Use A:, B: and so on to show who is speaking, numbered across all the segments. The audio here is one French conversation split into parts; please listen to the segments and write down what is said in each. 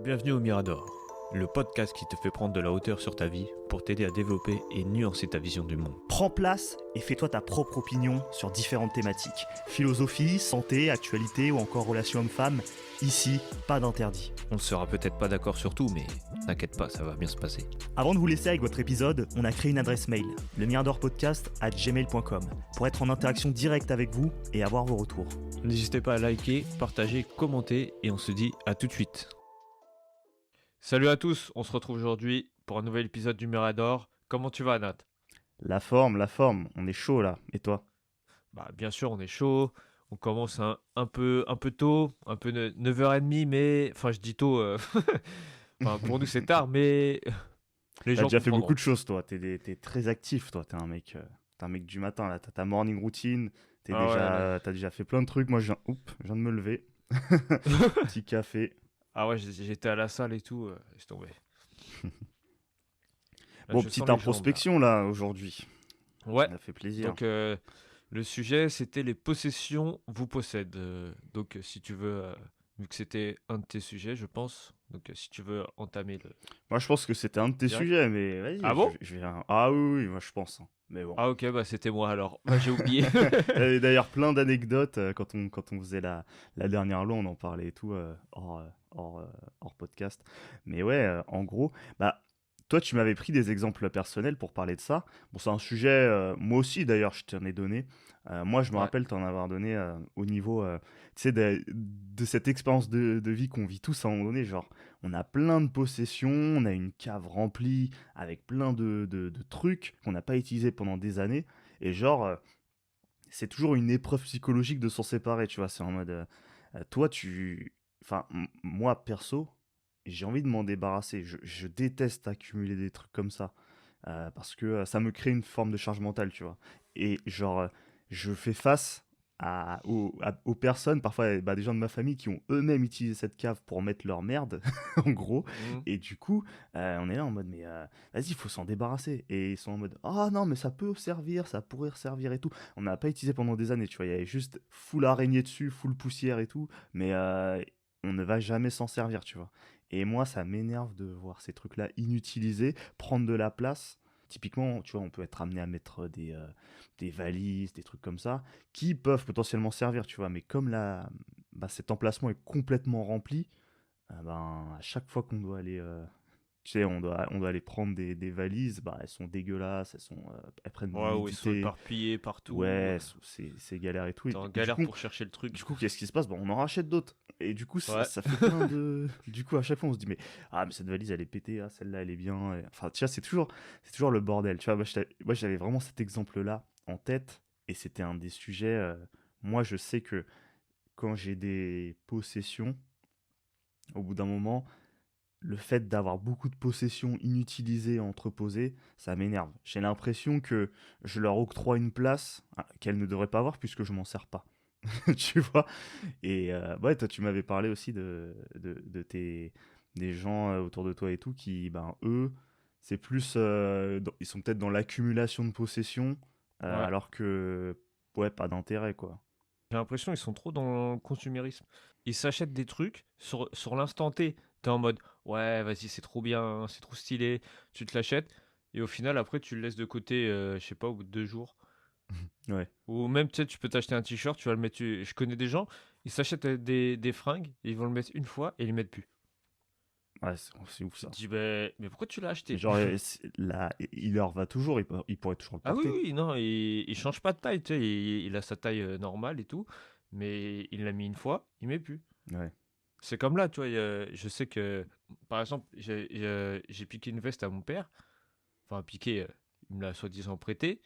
A: Bienvenue au Mirador, le podcast qui te fait prendre de la hauteur sur ta vie pour t'aider à développer et nuancer ta vision du monde.
B: Prends place et fais-toi ta propre opinion sur différentes thématiques. Philosophie, santé, actualité ou encore relations hommes-femmes. Ici, pas d'interdit.
A: On ne sera peut-être pas d'accord sur tout, mais t'inquiète pas, ça va bien se passer.
B: Avant de vous laisser avec votre épisode, on a créé une adresse mail, lemiradorpodcast@gmail.com, pour être en interaction directe avec vous et avoir vos retours.
A: N'hésitez pas à liker, partager, commenter et on se dit à tout de suite. Salut à tous, on se retrouve aujourd'hui pour un nouvel épisode du Mirador. Comment tu vas, Nat?
B: La forme, on est chaud là. Et toi?
A: Bah bien sûr, on est chaud. On commence un peu tôt, un peu 9h30, mais... Enfin, je dis tôt, enfin, pour nous c'est tard, mais... Les
B: T'as
A: gens
B: déjà fait
A: comprendront.
B: beaucoup de choses, toi. T'es très actif, toi. T'es un mec du matin, là. T'as ta morning routine. T'as déjà fait plein de trucs. Moi, je viens de me lever. Petit café.
A: Ah ouais, j'étais à la salle et tout, laisse tomber. Là,
B: Bon,
A: je
B: petite
A: sens les jambes,
B: introspection, là, aujourd'hui.
A: là. Ouais,
B: Ça fait plaisir.
A: donc le sujet c'était les possessions vous possèdent. Donc si tu veux, vu que c'était un de tes sujets, je pense, donc si tu veux entamer le...
B: Moi, je pense que c'était un de tes
A: Direct.
B: sujets, mais vas-y.
A: Ah bon?
B: Ah oui, moi, je pense, hein. Mais bon.
A: Ah ok, bah c'était moi alors. Bah, j'ai oublié.
B: Il y avait d'ailleurs plein d'anecdotes quand on faisait la dernière loi, on en parlait et tout hors podcast. Mais ouais, en gros, bah toi tu m'avais pris des exemples personnels pour parler de ça. Bon, c'est un sujet, moi aussi d'ailleurs, je t'en ai donné. Moi, je me
A: Ouais.
B: rappelle t'en avoir donné au niveau, tu sais, de cette expérience de vie qu'on vit tous à un moment donné. Genre, on a plein de possessions, on a une cave remplie avec plein de trucs qu'on n'a pas utilisés pendant des années. Et genre, c'est toujours une épreuve psychologique de s'en séparer, tu vois. C'est en mode, toi, enfin, moi, perso, j'ai envie de m'en débarrasser. Je déteste accumuler des trucs comme ça. Parce que ça me crée une forme de charge mentale, tu vois. Et genre, je fais face aux personnes, parfois bah, des gens de ma famille qui ont eux-mêmes utilisé cette cave pour mettre leur merde, en gros.
A: Mhm.
B: Et du coup, on est là en mode, mais vas-y, il faut s'en débarrasser. Et ils sont en mode, ah non, mais ça peut servir, ça pourrait servir et tout. On n'a pas utilisé pendant des années, tu vois. Il y avait juste full araignée dessus, full poussière et tout. Mais on ne va jamais s'en servir, tu vois. Et moi, ça m'énerve de voir ces trucs-là inutilisés, prendre de la place. Typiquement, tu vois, on peut être amené à mettre des valises, des trucs comme ça, qui peuvent potentiellement servir, tu vois. Mais comme cet emplacement est complètement rempli, ben, à chaque fois qu'on doit aller, tu sais, on doit aller prendre des valises, bah, elles sont dégueulasses, elles prennent de
A: Ouais, où ils sont
B: l'humidité.
A: éparpillés partout.
B: Ouais, c'est galère et tout.
A: T'es en
B: Et
A: galère pour chercher le truc.
B: du coup, qu'est-ce qui se passe? Bon, on en rachète d'autres. Et du coup,
A: Ouais.
B: ça fait plein de. Du coup, à chaque fois, on se dit, mais cette valise, elle est pétée, ah, celle-là, elle est bien. Enfin, tu vois, c'est toujours le bordel. Tu vois, moi, j'avais vraiment cet exemple-là en tête. Et c'était un des sujets. Moi, je sais que quand j'ai des possessions, au bout d'un moment, le fait d'avoir beaucoup de possessions inutilisées, entreposées, ça m'énerve. J'ai l'impression que je leur octroie une place qu'elles ne devraient pas avoir puisque je m'en sers pas. Tu vois? Et ouais, toi, tu m'avais parlé aussi des gens autour de toi et tout qui, ben, eux, c'est plus, ils sont peut-être dans l'accumulation de possessions,
A: Ouais.
B: alors que, ouais, pas d'intérêt, quoi.
A: J'ai l'impression qu'ils sont trop dans le consumérisme. Ils s'achètent des trucs sur l'instant T. T'es en mode, ouais, vas-y, c'est trop bien, c'est trop stylé. Tu te l'achètes. Et au final, après, tu le laisses de côté, je sais pas, au bout de 2 jours.
B: Ouais.
A: Ou même, tu sais, tu peux t'acheter un t-shirt, tu vas le mettre. Je connais des gens, ils s'achètent des fringues, et ils vont le mettre une fois et ils le mettent plus.
B: Ouais, c'est ouf
A: Tu te
B: ça.
A: dis, mais pourquoi tu l'as acheté?
B: Genre, là, il leur va toujours, il pourrait toujours le
A: Ah oui,
B: porter.
A: oui, non, il change pas de taille, tu sais, il a sa taille normale et tout, mais il l'a mis une fois, il met plus.
B: Ouais.
A: C'est comme là, tu vois, je sais que, par exemple, j'ai piqué une veste à mon père, enfin piqué, il me l'a soi-disant prêtée,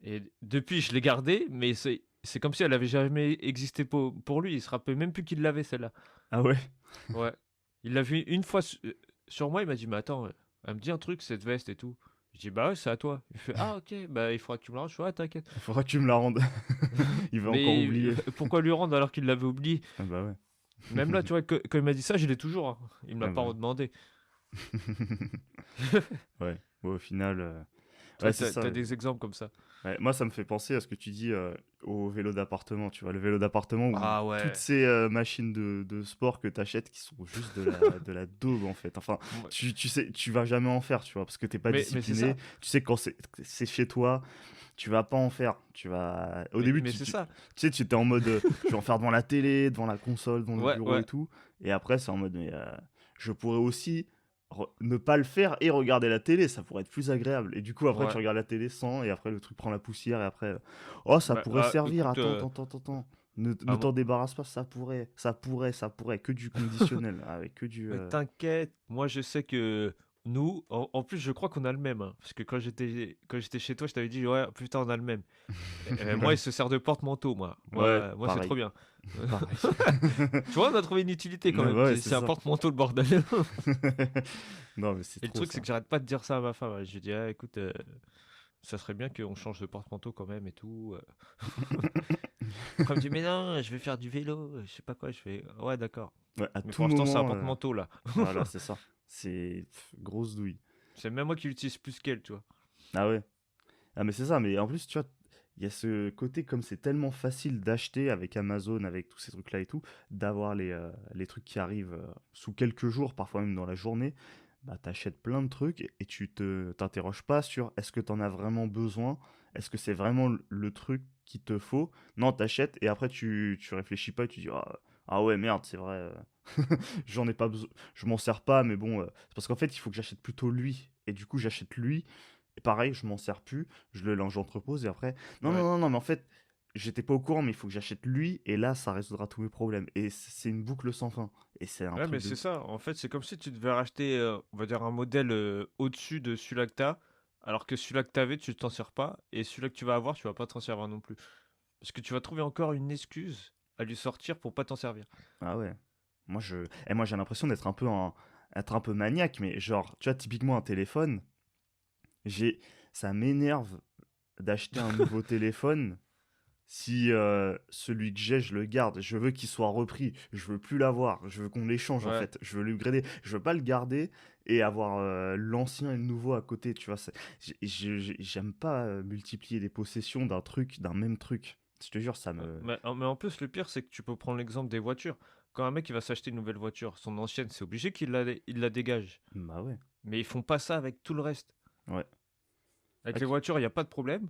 A: et depuis je l'ai gardée, mais c'est comme si elle avait jamais existé pour lui, il se rappelait même plus qu'il l'avait celle-là.
B: Ah ouais?
A: Ouais, il l'a vu une fois sur moi, il m'a dit, mais attends, elle me dit un truc, cette veste et tout. Je dis, bah ouais, c'est à toi. Il fait, ah ok, bah il faudra que tu me la ranges. Je fais, ouais, t'inquiète.
B: Il faudra que tu me la rendes. Il va encore
A: Mais
B: oublier.
A: pourquoi lui rendre alors qu'il l'avait oublié?
B: Ah bah ouais.
A: Même là, tu vois, quand il m'a dit ça, je l'ai toujours, hein. Il me l'a
B: Ah
A: pas
B: bah
A: redemandé.
B: ouais. Ouais, au final, Ouais,
A: Toi,
B: c'est ça.
A: t'as des exemples comme ça.
B: Ouais, moi, ça me fait penser à ce que tu dis au vélo d'appartement. Tu vois, le vélo d'appartement où
A: Ah
B: toutes
A: ouais.
B: ces machines de sport que tu achètes qui sont juste de la daube en fait. Enfin,
A: Moi-
B: tu sais, tu vas jamais en faire, tu vois, parce que t'es pas
A: Mais c'est
B: discipliné.
A: ça.
B: Tu sais que quand c'est chez toi, tu vas pas en faire. Au début,
A: Mais c'est ça.
B: tu sais, tu étais en mode je vais en faire devant la télé, devant la console, devant le
A: Ouais,
B: bureau
A: ouais.
B: et tout. Et après, c'est en mode mais je pourrais aussi ne pas le faire et regarder la télé, ça pourrait être plus agréable. Et du coup, après, tu
A: Ouais.
B: regardes la télé sans, et après, le truc prend la poussière, et après, oh, ça pourrait servir,
A: Écoute,
B: attends, attends, attends, attends. Ne
A: à
B: t'en
A: mon-
B: débarrasse pas, ça pourrait, que du conditionnel, avec que du.
A: mais t'inquiète, moi je sais que nous, en plus je crois qu'on a le même, hein, parce que quand j'étais chez toi, je t'avais dit ouais putain on a le même. Moi il
B: Ouais,
A: se sert de porte-manteau moi,
B: ouais,
A: moi c'est trop
B: pareil,
A: bien.
B: pareil.
A: Tu vois on a trouvé une utilité quand
B: Ouais,
A: même.
B: ouais,
A: C'est
B: c'est
A: c'est un
B: ça.
A: porte-manteau le bordel.
B: Non, mais c'est
A: Et le
B: trop
A: truc c'est
B: ça.
A: que j'arrête pas de dire ça à ma femme. Ouais. Je lui dis ah, écoute, ça serait bien qu'on change de porte-manteau quand même et tout. Après elle me dit mais non je vais faire du vélo, je sais pas quoi. Je fais ouais d'accord.
B: Ouais, à
A: Mais
B: tout
A: pour l'instant c'est un
B: moment,
A: porte-manteau là.
B: voilà, c'est ça. C'est grosse douille.
A: C'est même moi qui l'utilise plus qu'elle tu vois.
B: Ah ouais. Ah mais c'est ça, mais en plus, tu vois, il y a ce côté, comme c'est tellement facile d'acheter avec Amazon, avec tous ces trucs-là et tout, d'avoir les trucs qui arrivent sous quelques jours, parfois même dans la journée, bah t'achètes plein de trucs et t'interroges pas sur est-ce que t'en as vraiment besoin, est-ce que c'est vraiment le truc qu'il te faut. Non, t'achètes et après tu réfléchis pas et tu dis ah ouais merde, c'est vrai, j'en ai pas besoin, je m'en sers pas, mais bon, c'est parce qu'en fait il faut que j'achète plutôt lui et du coup j'achète lui et pareil, je m'en sers plus, je le linge entrepose et après, non, non,
A: Ouais.
B: non, non, mais en fait, j'étais pas au courant, mais il faut que j'achète lui et là, ça résoudra tous mes problèmes. Et c'est une boucle sans fin. Et c'est un
A: Ouais, mais
B: truc de.
A: c'est ça. En fait, c'est comme si tu devais racheter, on va dire, un modèle au-dessus de celui-là que t'as, alors que celui-là que t'avais, tu t'en sers pas, et celui-là que tu vas avoir, tu vas pas t'en servir non plus. Parce que tu vas trouver encore une excuse à lui sortir pour pas t'en servir.
B: Ah ouais. Moi, j'ai l'impression être un peu maniaque, mais genre, tu vois, typiquement un téléphone, j'ai, ça m'énerve d'acheter un nouveau téléphone si celui que j'ai, je le garde. Je veux qu'il soit repris. Je veux plus l'avoir. Je veux qu'on l'échange en
A: Ouais.
B: fait. Je veux l'upgrader. Je veux pas le garder et avoir l'ancien et le nouveau à côté. Tu vois, j'aime pas multiplier les possessions d'un truc, d'un même truc. Je te jure, ça me.
A: Mais en plus, le pire, c'est que tu peux prendre l'exemple des voitures. Quand un mec il va s'acheter une nouvelle voiture, son ancienne, c'est obligé il la dégage.
B: Bah ouais.
A: Mais ils font pas ça avec tout le reste.
B: Ouais.
A: Avec les
B: Ok.
A: voitures, il n'y a pas de problème.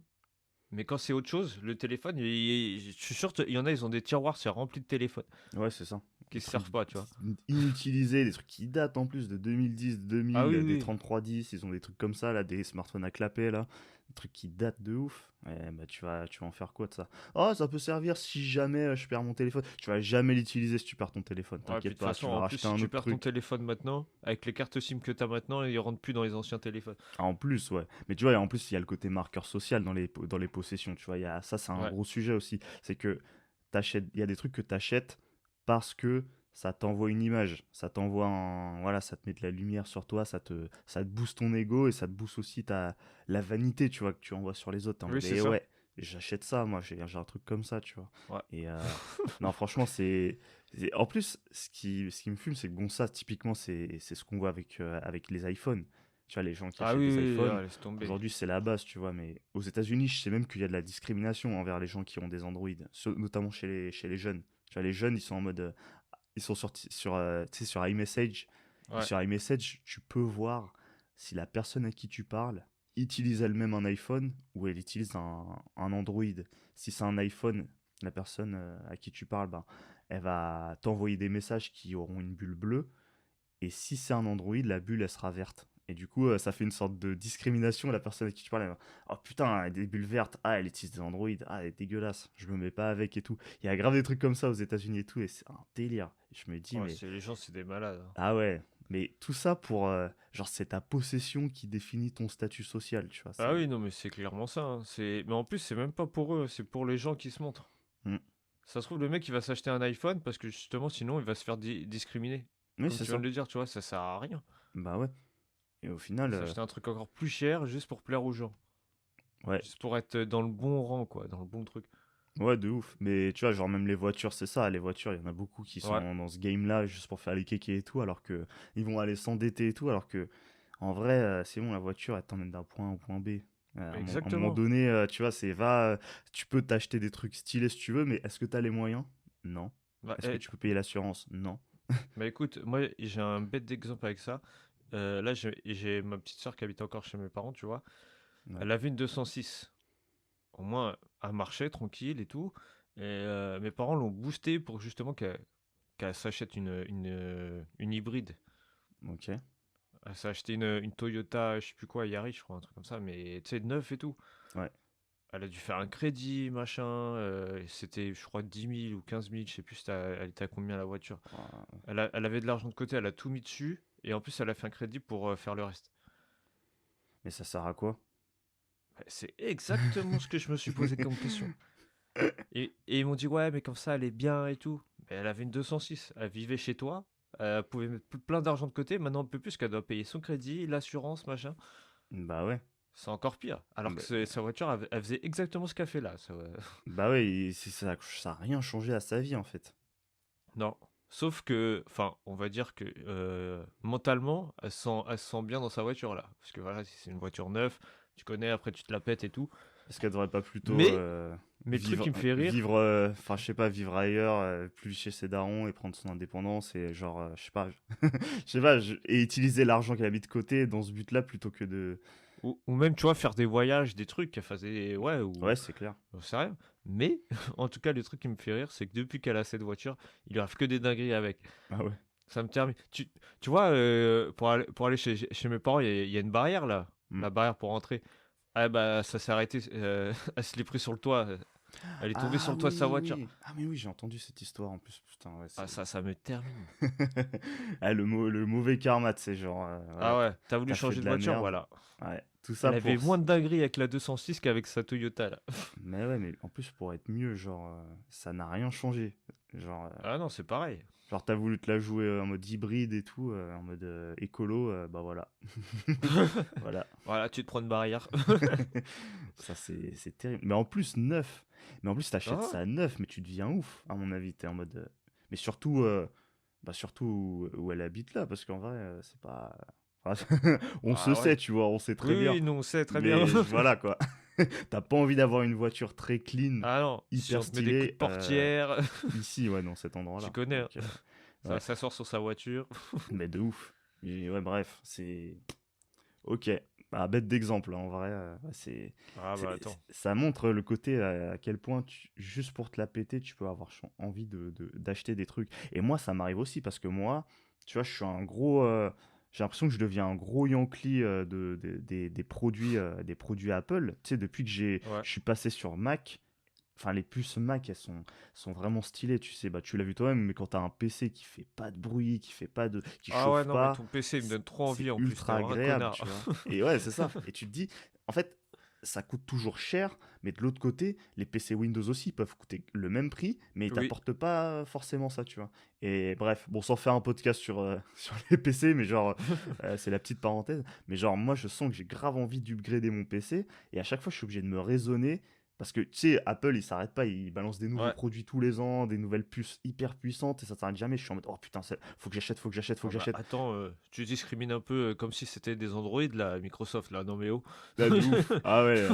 A: Mais quand c'est autre chose, le téléphone, je suis sûr, il y en a, ils ont des tiroirs, c'est rempli de téléphones
B: Ouais, c'est ça.
A: qui
B: Des
A: se
B: trucs
A: servent pas, tu vois.
B: inutilisés, des trucs qui datent en plus de 2010,
A: Ah
B: 2000,
A: oui,
B: des
A: oui.
B: 3310, ils ont des trucs comme ça, là, des smartphones à clapet, là, des trucs qui datent de ouf. Ouais, bah tu vas en faire quoi de ça? Oh, ça peut servir si jamais je perds mon téléphone. Tu vas jamais l'utiliser si tu perds ton téléphone,
A: Ouais, puis de
B: t'inquiète
A: toute
B: pas,
A: façon,
B: tu vas
A: en plus,
B: racheter
A: si
B: un
A: tu
B: autre
A: perds ton
B: truc.
A: téléphone maintenant, avec les cartes SIM que tu as maintenant, ils rentrent plus dans les anciens téléphones.
B: Ah, en plus, ouais. Mais tu vois, en plus, il y a le côté marqueur social dans les possessions, tu vois, ça, c'est un
A: Ouais,
B: gros sujet aussi. C'est que il y a des trucs que tu achètes parce que ça t'envoie une image, ça t'envoie voilà, ça te met de la lumière sur toi, ça te booste ton ego et ça te booste aussi la vanité, tu vois, que tu envoies sur les autres. T'es en
A: oui,
B: mode,
A: c'est
B: eh
A: ça.
B: ouais, j'achète ça, moi, j'ai un truc comme ça, tu vois.
A: Ouais.
B: Et non, franchement, en plus, ce qui me fume, c'est que bon, ça, typiquement, c'est ce qu'on voit avec les iPhones. Tu vois, les gens qui
A: Ah
B: achètent
A: oui,
B: des
A: oui,
B: iPhones,
A: ah, laisse tomber.
B: aujourd'hui, c'est la base, tu vois. Mais aux États-Unis, je sais même qu'il y a de la discrimination envers les gens qui ont des Android, notamment chez les jeunes. Tu vois, les jeunes, ils sont en mode. Ils sont sortis tu sais, sur iMessage. Et
A: Ouais.
B: sur iMessage, tu peux voir si la personne à qui tu parles utilise elle-même un iPhone ou elle utilise un Android. Si c'est un iPhone, la personne à qui tu parles, ben, elle va t'envoyer des messages qui auront une bulle bleue. Et si c'est un Android, la bulle, elle sera verte. Et du coup, ça fait une sorte de discrimination. La personne à qui tu parles, elle va, oh putain, elle a des bulles vertes. Ah, elle utilise des Android. Ah, elle est dégueulasse. Je me mets pas avec et tout. Il y a grave des trucs comme ça aux États-Unis et tout. Et c'est un délire. Et je me dis,
A: Ouais,
B: mais.
A: les gens, c'est des malades, hein.
B: Ah ouais. Mais tout ça pour. Genre, c'est ta possession qui définit ton statut social, tu vois.
A: Ah
B: C'est.
A: oui, non, mais c'est clairement ça, hein. Mais en plus, c'est même pas pour eux, c'est pour les gens qui se montrent.
B: Hmm.
A: Ça se trouve, le mec, il va s'acheter un iPhone parce que justement, sinon, il va se faire discriminer.
B: Oui,
A: Comme
B: c'est
A: tu viens
B: ça.
A: de le dire, tu vois, ça sert à rien.
B: Bah ouais. Et au
A: Il
B: final,
A: va s'acheter un truc encore plus cher juste pour plaire aux gens.
B: ouais.
A: Juste pour être dans le bon rang, quoi, dans le bon truc.
B: Ouais, de ouf. Mais tu vois, genre même les voitures, c'est ça. Les voitures, il y en a beaucoup qui
A: Ouais.
B: sont dans ce game-là juste pour faire les kékés et tout, alors que ils vont aller s'endetter et tout, alors que en vrai, c'est bon, la voiture, elle t'emmène d'un point A au point B. À un moment
A: Exactement.
B: donné, tu vois, tu peux t'acheter des trucs stylés si tu veux, mais est-ce que tu as les moyens? Non.
A: Bah,
B: Est-ce que tu peux payer l'assurance? Non.
A: bah, écoute, moi j'ai un bête d'exemple avec ça. Là, j'ai ma petite soeur qui habite encore chez mes parents, tu vois.
B: Ouais.
A: Elle avait une 206. Au moins, elle marchait tranquille et tout. Et mes parents l'ont boosté pour justement qu'elle s'achète une hybride.
B: Ok.
A: Elle s'est acheté une Toyota, je sais plus quoi, Yaris, je crois, un truc comme ça, mais tu sais, neuf et tout.
B: Ouais.
A: Elle a dû faire un crédit, machin. C'était, je crois, 10 000 ou 15 000, je sais plus elle était à combien la voiture.
B: Ouais.
A: Elle avait de l'argent de côté, elle a tout mis dessus. Et en plus, elle a fait un crédit pour faire le reste.
B: Mais ça sert à quoi?
A: Ouais, c'est exactement ce que je me suis posé comme question. Et ils m'ont dit, ouais, mais comme ça, elle est bien et tout. Mais elle avait une 206. Elle vivait chez toi. Elle pouvait mettre plein d'argent de côté. Maintenant, un peu plus qu'elle doit payer son crédit, l'assurance, machin.
B: Bah ouais.
A: C'est encore pire. Alors que
B: Bah,
A: sa voiture, elle faisait exactement ce qu'elle fait là.
B: bah ouais, ça a rien changé à sa vie en fait.
A: Non. Sauf que, enfin, on va dire que mentalement, elle se sent bien dans sa voiture là. Parce que voilà, si c'est une voiture neuve, tu connais, après tu te la pètes et tout.
B: Est-ce qu'elle devrait pas plutôt
A: Mais, mais le truc qui me fait rire,
B: enfin je sais pas, vivre ailleurs, plus chez ses darons et prendre son indépendance et genre, je sais pas, je sais pas, et utiliser l'argent qu'elle a mis de côté dans ce but-là plutôt que de.
A: ou même, tu vois, faire des voyages, des trucs qu'elle faisait, ouais,
B: Ouais, c'est clair.
A: j'en sais rien. Mais, en tout cas, le truc qui me fait rire, c'est que depuis qu'elle a cette voiture, il lui arrive que des dingueries avec.
B: Ah ouais.
A: Ça me termine. Tu vois, pour aller chez mes parents, il y a une barrière là.
B: Hmm.
A: La barrière pour rentrer. Ah bah, ça s'est arrêté. Elle se l'est pris sur le toit. Elle est tombée sur
B: Ah
A: le toit de sa
B: oui,
A: voiture.
B: oui. Ah mais oui, j'ai entendu cette histoire en plus. Putain, ouais,
A: Ah,
B: c'est.
A: ça me termine.
B: Ah, le mauvais karma, c'est genre,
A: Ah
B: voilà,
A: ouais, t'as voulu
B: t'as fait
A: changer
B: de
A: de
B: la
A: voiture,
B: merde.
A: voilà.
B: Ouais, tout ça
A: Elle avait
B: pour.
A: moins de dingueries avec la 206 qu'avec sa Toyota là.
B: Mais ouais, mais en plus pour être mieux, genre, ça n'a rien changé. Genre,
A: Ah non, c'est pareil.
B: genre t'as voulu te la jouer en mode hybride et tout, en mode écolo, bah voilà. Voilà.
A: Voilà, tu te prends une barrière.
B: Ça, c'est terrible. Mais en plus, neuf. Mais en plus, t'achètes
A: Ah,
B: ça neuf, mais tu deviens ouf, à mon avis. T'es en mode. Mais surtout, bah surtout où elle habite là, parce qu'en vrai, c'est pas. Enfin, on se
A: ah ouais.
B: sait, tu vois, on sait très bien.
A: Oui, nous on sait très bien.
B: Mais voilà, quoi. T'as pas envie d'avoir une voiture très clean,
A: Ah non, si
B: hyper
A: on te met des coups de
B: stylée,
A: portière,
B: ici, ouais, dans cet
A: tu
B: endroit-là.
A: connais, hein.
B: Donc, ouais,
A: Ça sort sur sa voiture.
B: mais de ouf. Mais ouais, bref, c'est. Ok, bah, bête d'exemple, hein, en vrai, ouais,
A: Ah bah attends.
B: ça montre le côté à quel point, juste pour te la péter, tu peux avoir envie d'acheter des trucs. Et moi, ça m'arrive aussi, parce que moi, tu vois, je suis un gros. J'ai l'impression que je deviens un gros Yankee des produits Apple. Tu sais, depuis que
A: Ouais.
B: je suis passé sur Mac, enfin, les puces Mac, sont vraiment stylées, tu sais. Bah, tu l'as vu toi-même, mais quand t'as un PC qui fait pas de bruit, qui
A: Ah ouais,
B: chauffe
A: non, mais
B: pas,
A: ton PC il me donne trop
B: c'est
A: envie en plus, t'es
B: ultra
A: vraiment un
B: agréable,
A: connard.
B: tu vois. Et ouais, c'est ça. Et tu te dis, en fait, ça coûte toujours cher, mais de l'autre côté, les PC Windows aussi peuvent coûter le même prix, mais ils
A: Oui.
B: t'apportent pas forcément ça, tu vois. Et bref, bon, sans faire un podcast sur, sur les PC, mais genre, c'est la petite parenthèse. Mais genre, moi, je sens que j'ai grave envie d'upgrader mon PC, et à chaque fois, je suis obligé de me raisonner. Parce que tu sais, Apple, il s'arrête pas, il balance des nouveaux
A: Ouais.
B: produits tous les ans, des nouvelles puces hyper puissantes, et ça s'arrête jamais. Je suis en mode, oh putain, faut que j'achète, faut que j'achète, faut
A: Ah
B: que
A: bah
B: j'achète.
A: attends, tu discrimines un peu comme si c'était des Android là, Microsoft là, non mais oh.
B: Là, de ouf. Ah ouais,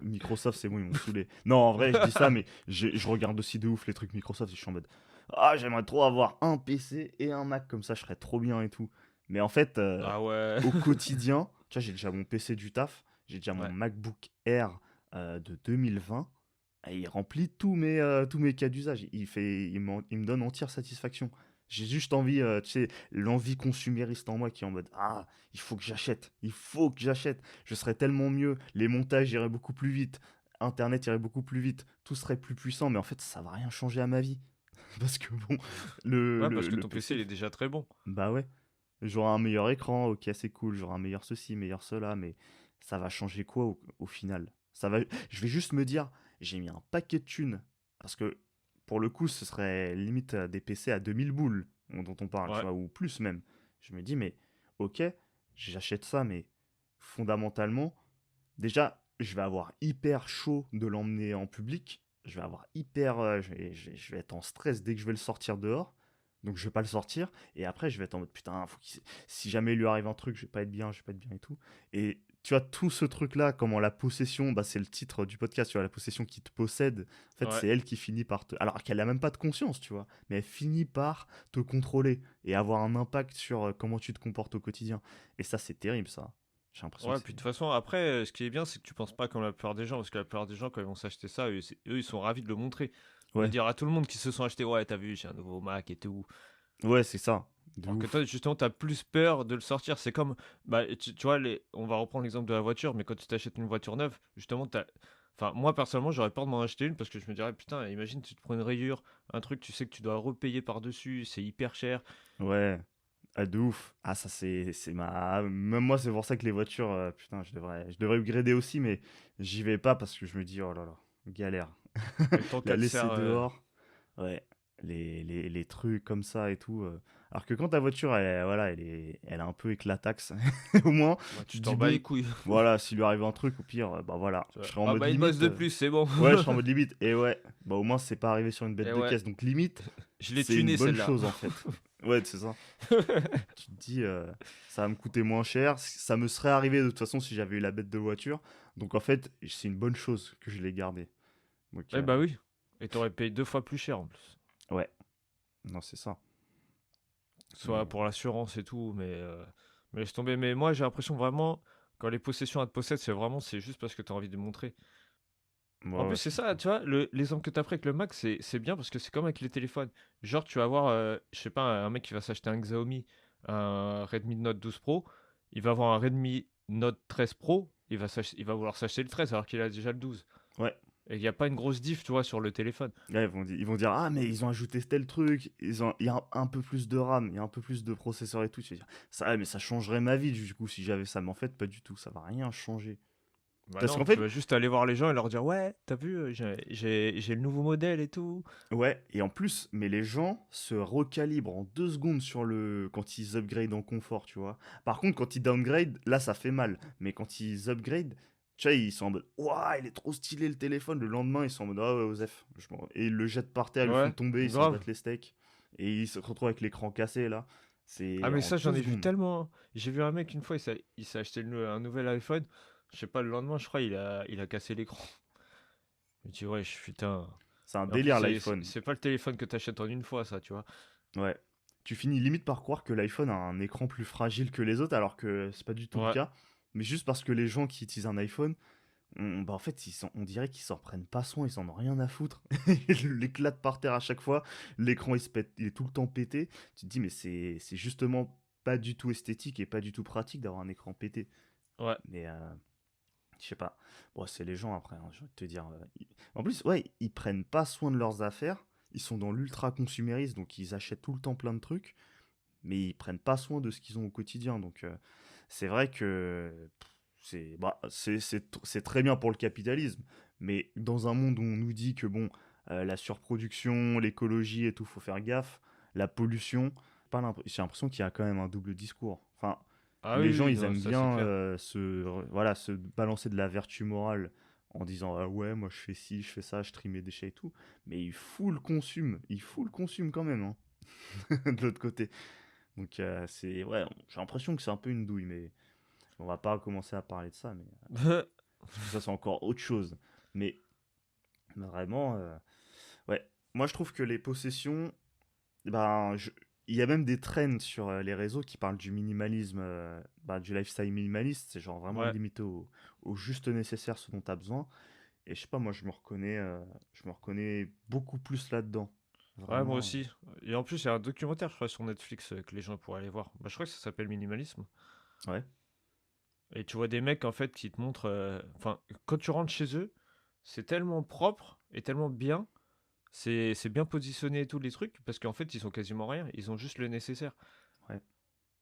B: Microsoft, c'est bon, ils m'ont saoulé. Non, en vrai, je dis ça, mais je regarde aussi de ouf les trucs Microsoft et je suis en mode, ah, j'aimerais trop avoir un PC et un Mac comme ça, je serais trop bien et tout. Mais en fait,
A: Ah ouais.
B: au quotidien, tu vois, j'ai déjà mon PC du taf, j'ai déjà mon
A: Ouais.
B: MacBook Air de 2020. Et il remplit tous mes cas d'usage. Il me donne entière satisfaction. J'ai juste envie, tu sais, l'envie consumériste en moi qui est en mode, ah, il faut que j'achète, il faut que j'achète. Je serais tellement mieux, les montages iraient beaucoup plus vite, Internet irait beaucoup plus vite, tout serait plus puissant, mais en fait, ça va rien changer à ma vie. Parce que bon,
A: Ouais, parce que
B: le
A: ton PC il
B: PC,
A: est déjà très bon.
B: bah ouais, j'aurai un meilleur écran, ok, c'est cool, j'aurai un meilleur ceci, meilleur cela, mais ça va changer quoi au final? Je vais juste me dire, j'ai mis un paquet de thunes, parce que pour le coup, ce serait limite des PC à 2000 boules dont on parle, tu
A: Ouais.
B: vois, ou plus même. Je me dis, mais ok, j'achète ça, mais fondamentalement, déjà, je vais avoir hyper chaud de l'emmener en public. Je vais avoir hyper. Je vais être en stress dès que je vais le sortir dehors. Donc je vais pas le sortir. Et après, je vais être en mode putain, si jamais il lui arrive un truc, je vais pas être bien et tout. Et tu vois, tout ce truc-là, comment la possession, bah, c'est le titre du podcast, tu vois, la possession qui te possède, en fait,
A: Ouais.
B: c'est elle qui finit par te... Alors qu'elle a même pas de conscience, tu vois, mais elle finit par te contrôler et avoir un impact sur comment tu te comportes au quotidien. Et ça, c'est terrible, ça. J'ai l'impression que
A: Ouais, puis de
B: c'est...
A: toute façon, après, ce qui est bien, c'est que tu penses pas comme la plupart des gens, parce que la plupart des gens, quand ils vont s'acheter ça, eux, ils sont ravis de le montrer. De
B: Ouais,
A: dire à tout le monde qui se sont achetés, ouais, t'as vu, j'ai un nouveau Mac et tout.
B: ouais, c'est ça, de
A: Alors que
B: ouf.
A: toi, justement, t'as plus peur de le sortir. C'est comme, bah, tu vois, on va reprendre l'exemple de la voiture, mais quand tu t'achètes une voiture neuve, justement, enfin, moi, personnellement, j'aurais peur de m'en acheter une parce que je me dirais, putain, imagine, tu te prends une rayure, un truc, tu sais que tu dois repayer par-dessus, c'est hyper cher.
B: Ouais, ah, de ouf. Ah, ça, c'est ma... Même moi, c'est pour ça que les voitures, putain, je devrais upgrader aussi, mais j'y vais pas parce que je me dis, oh là là, galère.
A: Et tant
B: La
A: qu'elle
B: laisser
A: sert,
B: dehors, ouais, les trucs comme ça et tout. Alors que quand ta voiture, voilà, elle est un peu éclataxe, au moins,
A: bah,
B: tu
A: tu
B: te dis,
A: t'en bats les
B: bon,
A: couilles.
B: voilà, s'il lui arrive un truc, au pire, bah voilà,
A: Tu
B: je
A: vois.
B: serai en
A: Ah
B: mode
A: bah, une bosse
B: limite.
A: de plus, c'est bon.
B: Ouais, je serai en mode limite. Et ouais, bah au moins, c'est pas arrivé sur une bête
A: Et
B: de
A: ouais,
B: caisse. Donc, limite,
A: je l'ai
B: c'est une
A: tuné
B: bonne
A: celle-là.
B: chose, en fait. Ouais, c'est ça. Tu te dis, ça va me coûter moins cher. Ça me serait arrivé de toute façon si j'avais eu la bête de voiture. Donc, en fait, c'est une bonne chose que je l'ai gardée. Donc,
A: Eh bah oui. Et t'aurais payé 2 fois plus cher en plus.
B: ouais, non, c'est ça.
A: Soit
B: Mais
A: pour l'assurance et tout, mais laisse tomber. Mais moi, j'ai l'impression vraiment, quand les possessions elles te possèdent, c'est juste parce que t'as envie de montrer. En
B: ouais,
A: plus,
B: ouais, je
A: c'est ça,
B: comprends.
A: tu vois, l'exemple que t'as pris avec le Mac, c'est bien parce que c'est comme avec les téléphones. Genre, tu vas avoir, je sais pas, un mec qui va s'acheter un Xiaomi, un Redmi Note 12 Pro, il va avoir un Redmi Note 13 Pro, il va vouloir s'acheter le 13 alors qu'il a déjà le 12.
B: Ouais.
A: Et il n'y a pas une grosse diff, tu vois, sur le téléphone.
B: Là, ils vont dire, ah, mais ils ont ajouté tel truc, il y a un peu plus de RAM, il y a un peu plus de processeur et tout. Tu vas dire, ça, ouais, mais ça changerait ma vie du coup si j'avais ça. Mais en fait, pas du tout, ça va rien changer.
A: Bah
B: Parce
A: non,
B: qu'en
A: tu
B: fait,
A: vas juste aller voir les gens et leur dire, ouais, t'as vu, j'ai le nouveau modèle et tout.
B: ouais, et en plus, mais les gens se recalibrent en 2 secondes sur le quand ils upgrade en confort, tu vois. Par contre, quand ils downgrade, là, ça fait mal. Mais quand ils upgrade, tu vois, ils sont en mode, ouah, il est trop stylé le téléphone. Le lendemain, ils sont en mode, ah ouais, Osef. Et ils le jettent par terre, ils le font
A: Ouais,
B: tomber, ils s'en
A: grave.
B: battent les steaks. Et ils se retrouvent avec l'écran cassé, là.
A: Ah
B: C'est
A: mais
B: en
A: ça,
B: deux
A: j'en ai vu
B: secondes.
A: tellement, hein. J'ai vu un mec une fois, il s'est acheté un nouvel iPhone. Je sais pas, le lendemain, je crois, il a cassé l'écran. Je me dis, ouais, putain.
B: C'est un
A: Et en plus,
B: délire,
A: c'est
B: l'iPhone.
A: c'est pas le téléphone que t'achètes en une fois, ça, tu vois.
B: Ouais. Tu finis limite par croire que l'iPhone a un écran plus fragile que les autres, alors que c'est pas du tout le
A: Ouais.
B: cas. Mais juste parce que les gens qui utilisent un iPhone, bah en fait, on dirait qu'ils s'en prennent pas soin, ils en ont rien à foutre. Ils l'éclatent par terre à chaque fois, l'écran il se pète, il est tout le temps pété. Tu te dis, mais c'est justement pas du tout esthétique et pas du tout pratique d'avoir un écran pété.
A: Ouais.
B: Mais je sais pas. Bon, c'est les gens après, hein, je vais te dire. En plus, ouais, ils prennent pas soin de leurs affaires, ils sont dans l'ultra consumérisme, donc ils achètent tout le temps plein de trucs, mais ils prennent pas soin de ce qu'ils ont au quotidien. Donc c'est vrai que c'est très bien pour le capitalisme, mais dans un monde où on nous dit que bon, la surproduction, l'écologie et tout, faut faire gaffe, la pollution, j'ai l'impression qu'il y a quand même un double discours. Enfin,
A: Ah
B: les
A: oui,
B: gens,
A: oui,
B: ils
A: non,
B: aiment
A: ça c'est
B: bien
A: clair.
B: voilà, se balancer de la vertu morale en disant ah ouais, moi je fais ci, je fais ça, je trie mes déchets et tout, mais ils full consument quand même, hein, de l'autre côté. Donc c'est ouais, j'ai l'impression que c'est un peu une douille, mais on va pas commencer à parler de ça, mais parce que ça c'est encore autre chose. Mais vraiment, ouais, moi je trouve que les possessions, ben, il y a même des trends sur les réseaux qui parlent du minimalisme, bah, du lifestyle minimaliste. C'est genre vraiment
A: Ouais.
B: limité au juste nécessaire, ce dont tu as besoin. Et je sais pas, moi je me reconnais beaucoup plus là-dedans.
A: Ouais, moi
B: Vraiment.
A: aussi. Et en plus, il y a un documentaire, je crois, sur Netflix que les gens pourraient aller voir. Bah, je crois que ça s'appelle Minimalisme.
B: Ouais.
A: Et tu vois des mecs, en fait, qui te montrent. Enfin, quand tu rentres chez eux, c'est tellement propre et tellement bien. C'est bien positionné tous les trucs parce qu'en fait ils ont quasiment rien, ils ont juste le nécessaire.
B: Ouais.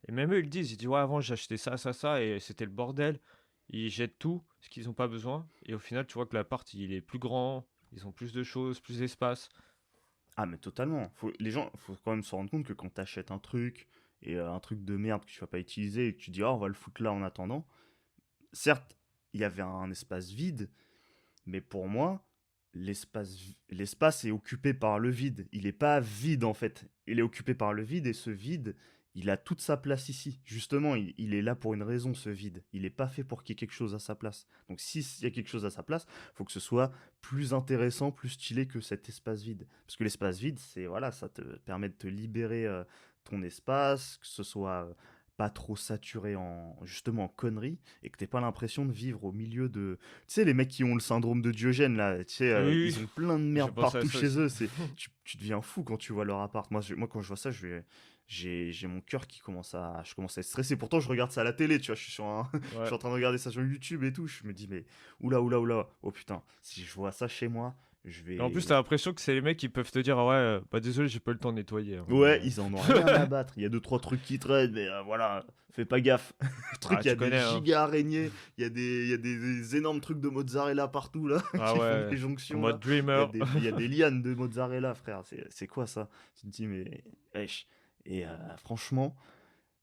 A: Et même eux ils disent ouais avant j'ai acheté ça, ça, ça et c'était le bordel. Ils jettent tout ce qu'ils n'ont pas besoin et au final tu vois que l'appart il est plus grand, ils ont plus de choses, plus d'espace.
B: Ah, mais totalement. Les gens, faut quand même se rendre compte que quand t'achètes un truc et un truc de merde que tu vas pas utiliser et que tu dis, oh, on va le foutre là en attendant. Certes, il y avait un espace vide, mais pour moi, l'espace est occupé par le vide. Il est pas vide en fait. Il est occupé par le vide et ce vide, il a toute sa place ici. Justement, il est là pour une raison, ce vide. Il n'est pas fait pour qu'il y ait quelque chose à sa place. Donc, s'il y a quelque chose à sa place, il faut que ce soit plus intéressant, plus stylé que cet espace vide. Parce que l'espace vide, c'est voilà, ça te permet de te libérer ton espace, que ce soit pas trop saturé en justement en conneries et que t'aies pas l'impression de vivre au milieu de, tu sais, les mecs qui ont le syndrome de Diogène là, tu sais,
A: Oui, oui,
B: ils ont plein de
A: je
B: merde
A: pensais à
B: partout
A: ça
B: chez
A: aussi.
B: eux. C'est tu deviens fou quand tu vois leur appart. Moi quand je vois ça, j'ai mon cœur qui je commence à être stressé. Pourtant, je regarde ça à la télé, tu vois. Je
A: Ouais.
B: suis en train de regarder ça sur YouTube et tout. Je me dis, mais oula, oula, oula. Oh putain, si je vois ça chez moi, je
A: Et en plus,
B: vais.
A: t'as l'impression que c'est les mecs qui peuvent te dire, ah ouais, bah désolé, j'ai pas eu le temps de nettoyer, hein,
B: Ouais, ils en ont rien à battre. Il y a deux, trois trucs qui traînent, mais voilà, fais pas gaffe. Le
A: Ah,
B: truc, il y
A: tu
B: a des
A: connais, hein.
B: giga araignées, des énormes trucs de mozzarella partout, là,
A: Ah
B: qui font
A: ouais,
B: des
A: en
B: jonctions, là.
A: mode dreamer.
B: Il y a des lianes de mozzarella, frère. C'est quoi ça? Tu te dis, mais. Wesh. Et franchement.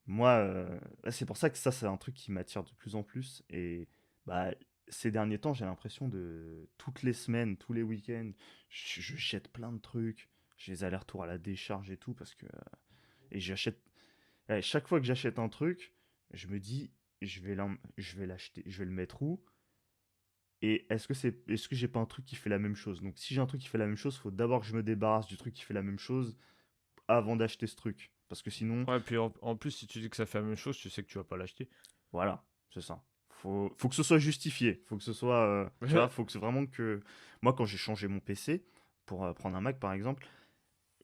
B: Moi, c'est pour ça que ça, c'est un truc qui m'attire de plus en plus. Et bah, ces derniers temps, j'ai l'impression de toutes les semaines, tous les week-ends, je jette plein de trucs. J'ai les allers-retours à la décharge et tout parce que et j'achète. Chaque fois que j'achète un truc, je me dis, je vais l'acheter, je vais le mettre où? Et est-ce que j'ai pas un truc qui fait la même chose? Donc, si j'ai un truc qui fait la même chose, faut d'abord que je me débarrasse du truc qui fait la même chose avant d'acheter ce truc. Parce que sinon,
A: Ouais, puis en plus, si tu dis que ça fait la même chose, tu sais que tu vas pas l'acheter.
B: voilà, c'est ça. Faut que ce soit justifié. Faut que ce soit, tu vois, faut que c'est vraiment que. Moi, quand j'ai changé mon PC pour prendre un Mac par exemple,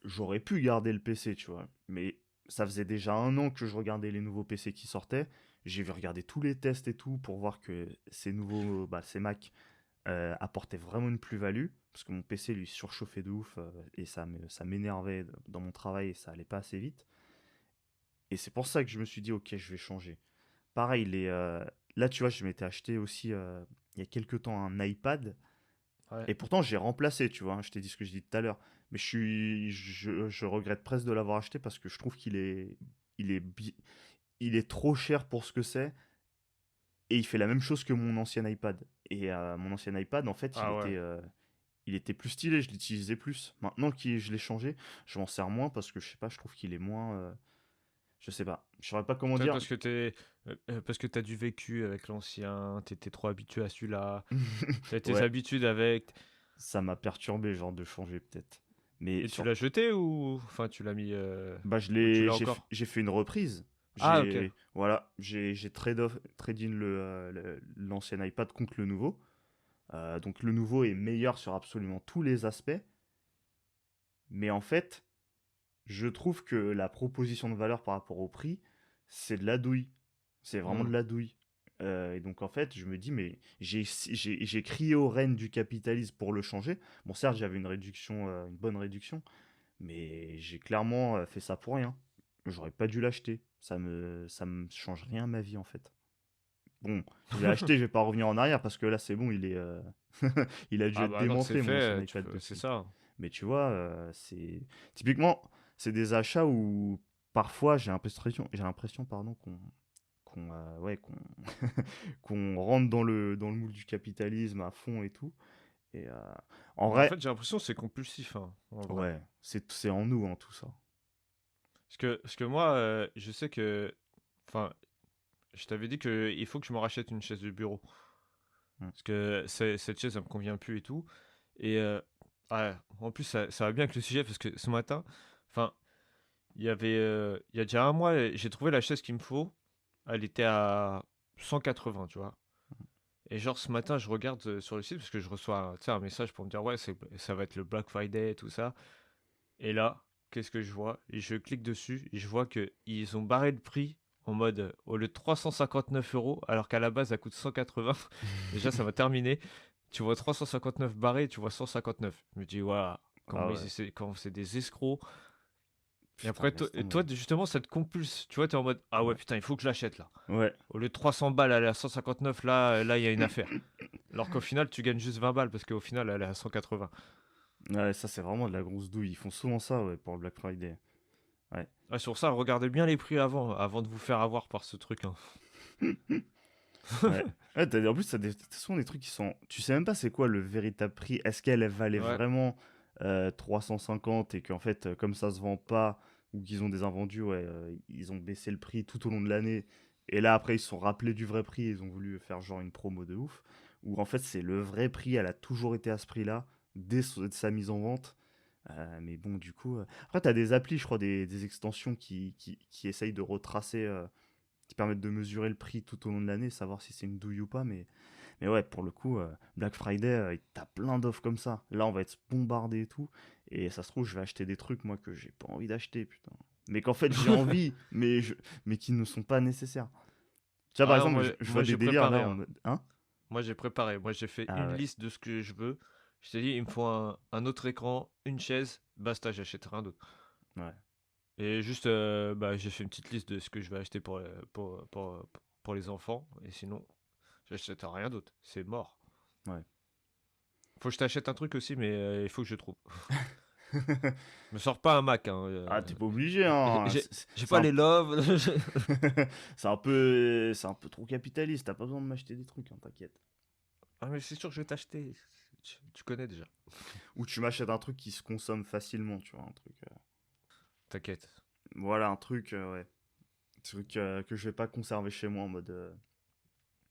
B: j'aurais pu garder le PC, tu vois. Mais ça faisait déjà 1 an que je regardais les nouveaux PC qui sortaient. J'ai vu regarder tous les tests et tout pour voir que ces Mac apportaient vraiment une plus-value. Parce que mon PC lui surchauffait de ouf et ça m'énervait dans mon travail et ça allait pas assez vite. Et c'est pour ça que je me suis dit, ok, je vais changer. Pareil, là, tu vois, je m'étais acheté aussi il y a quelques temps un iPad.
A: Ouais.
B: Et pourtant, j'ai remplacé, tu vois. Je t'ai dit ce que je dis tout à l'heure. Mais je regrette presque de l'avoir acheté parce que je trouve il est, bi- il est trop cher pour ce que c'est. Et il fait la même chose que mon ancien iPad. Et mon ancien iPad, en fait,
A: Ah ouais.
B: il était plus stylé, je l'utilisais plus. Maintenant que je l'ai changé, je m'en sers moins parce que je sais pas, je trouve qu'il est moins. Je sais pas. Je saurais pas comment
A: Peut-être
B: dire.
A: parce que t'as du vécu avec l'ancien, t'étais trop habitué à celui-là, t'as tes
B: Ouais,
A: habitudes avec,
B: ça m'a perturbé, genre, de changer peut-être. Mais
A: et tu
B: sur,
A: l'as jeté ou, enfin, tu l'as mis,
B: bah,
A: ou tu l'as encore?
B: j'ai fait une reprise.
A: Ah ok.
B: Voilà, j'ai trade in l'ancien iPad contre le nouveau. Donc le nouveau est meilleur sur absolument tous les aspects. Mais en fait, je trouve que la proposition de valeur par rapport au prix, c'est de la douille. C'est vraiment
A: Hmm.
B: de la douille. Et donc en fait, je me dis, mais j'ai crié aux reines du capitalisme pour le changer. Bon, certes, j'avais une réduction, une bonne réduction, mais j'ai clairement fait ça pour rien. J'aurais pas dû l'acheter. Ça me change rien à ma vie en fait. Bon, je l'ai acheté, je vais pas revenir en arrière parce que là c'est bon, il a dû
A: Ah
B: être
A: bah maintenant que c'est
B: démantelé mon ancien
A: fait,
B: iPad
A: c'est
B: depuis.
A: ça.
B: Mais tu vois, c'est typiquement, c'est des achats où parfois j'ai l'impression pardon ouais, qu'on rentre dans le moule du capitalisme à fond et tout. Et en
A: Bah, en
B: vrai,
A: fait, j'ai l'impression que c'est compulsif, hein, en vrai.
B: ouais, c'est en nous hein, tout ça.
A: Parce que moi, je sais que, enfin, je t'avais dit que il faut que je me rachète une chaise de bureau.
B: Mm.
A: Parce que cette chaise, elle me convient plus et tout. Et ouais, en plus, ça va bien avec le sujet parce que ce matin, enfin, il y a déjà un mois, j'ai trouvé la chaise qu'il me faut. Elle était à 180, tu vois. Et genre ce matin, je regarde sur le site parce que je reçois tu sais, un message pour me dire ouais, ça va être le Black Friday, tout ça. Et là, qu'est-ce que je vois? Et je clique dessus et je vois que ils ont barré le prix en mode au lieu de 359 euros, alors qu'à la base ça coûte 180. Déjà, ça m'a terminé. Tu vois 359 barré, tu vois 159. Je me dis, waouh,
B: Ah ouais,
A: comment c'est des escrocs. Et
B: putain,
A: après,
B: laisse
A: toi,
B: tomber.
A: justement, ça te compulse. Tu vois, t'es en mode, ah ouais,
B: Ouais,
A: putain, il faut que je l'achète là.
B: ouais.
A: Au lieu de 300 balles, elle est à 159, là, il y a une affaire. Alors qu'au final, tu gagnes juste 20 balles parce qu'au final, elle est à 180.
B: Ouais, ça c'est vraiment de la grosse douille. Ils font souvent ça ouais, pour le Black Friday. Ouais.
A: Ah, sur ça, regardez bien les prix avant de vous faire avoir par ce truc, hein.
B: Ouais. Ouais, en plus, t'as souvent des trucs qui sont. Tu sais même pas c'est quoi le véritable prix. Est-ce qu'elle valait
A: Ouais.
B: vraiment 350 et qu'en fait, comme ça se vend pas, ou qu'ils ont des invendus, ouais, ils ont baissé le prix tout au long de l'année. Et là, après, ils se sont rappelés du vrai prix. Ils ont voulu faire genre une promo de ouf. Où en fait, c'est le vrai prix. Elle a toujours été à ce prix-là, dès sa mise en vente. Mais bon, du coup. Après, tu as des applis, je crois, des extensions qui essayent de retracer, qui permettent de mesurer le prix tout au long de l'année, savoir si c'est une douille ou pas. Mais ouais, pour le coup, Black Friday, t'as plein d'offres comme ça. Là, on va être bombardé et tout. Et ça se trouve, je vais acheter des trucs, moi, que j'ai pas envie d'acheter, putain. Mais qu'en fait, j'ai envie, mais qui ne sont pas nécessaires. Tu vois, par
A: Ah non,
B: exemple, je vois
A: moi
B: des
A: j'ai
B: délires là
A: préparé,
B: en
A: hein.
B: mode. Hein.
A: Moi j'ai préparé. Moi j'ai fait
B: Ah
A: une
B: ouais.
A: liste de ce que je veux. Je t'ai dit, il me faut un autre écran, une chaise, basta, j'achète rien d'autre.
B: Ouais.
A: Et juste, bah, j'ai fait une petite liste de ce que je vais acheter pour les enfants. Et sinon, j'achète rien d'autre. C'est mort.
B: Ouais.
A: Faut que je t'achète un truc aussi, mais il faut que je trouve. Me sors pas un Mac, hein.
B: Ah, t'es pas obligé,
A: J'ai
B: hein.
A: j'ai- j'ai pas les love.
B: C'est un peu trop capitaliste. T'as pas besoin de m'acheter des trucs, hein, t'inquiète.
A: Ah, mais c'est sûr que je vais t'acheter. Tu connais déjà.
B: Ou tu m'achètes un truc qui se consomme facilement, tu vois, un truc.
A: T'inquiète.
B: Voilà, un truc, ouais. Un truc que je vais pas conserver chez moi en mode.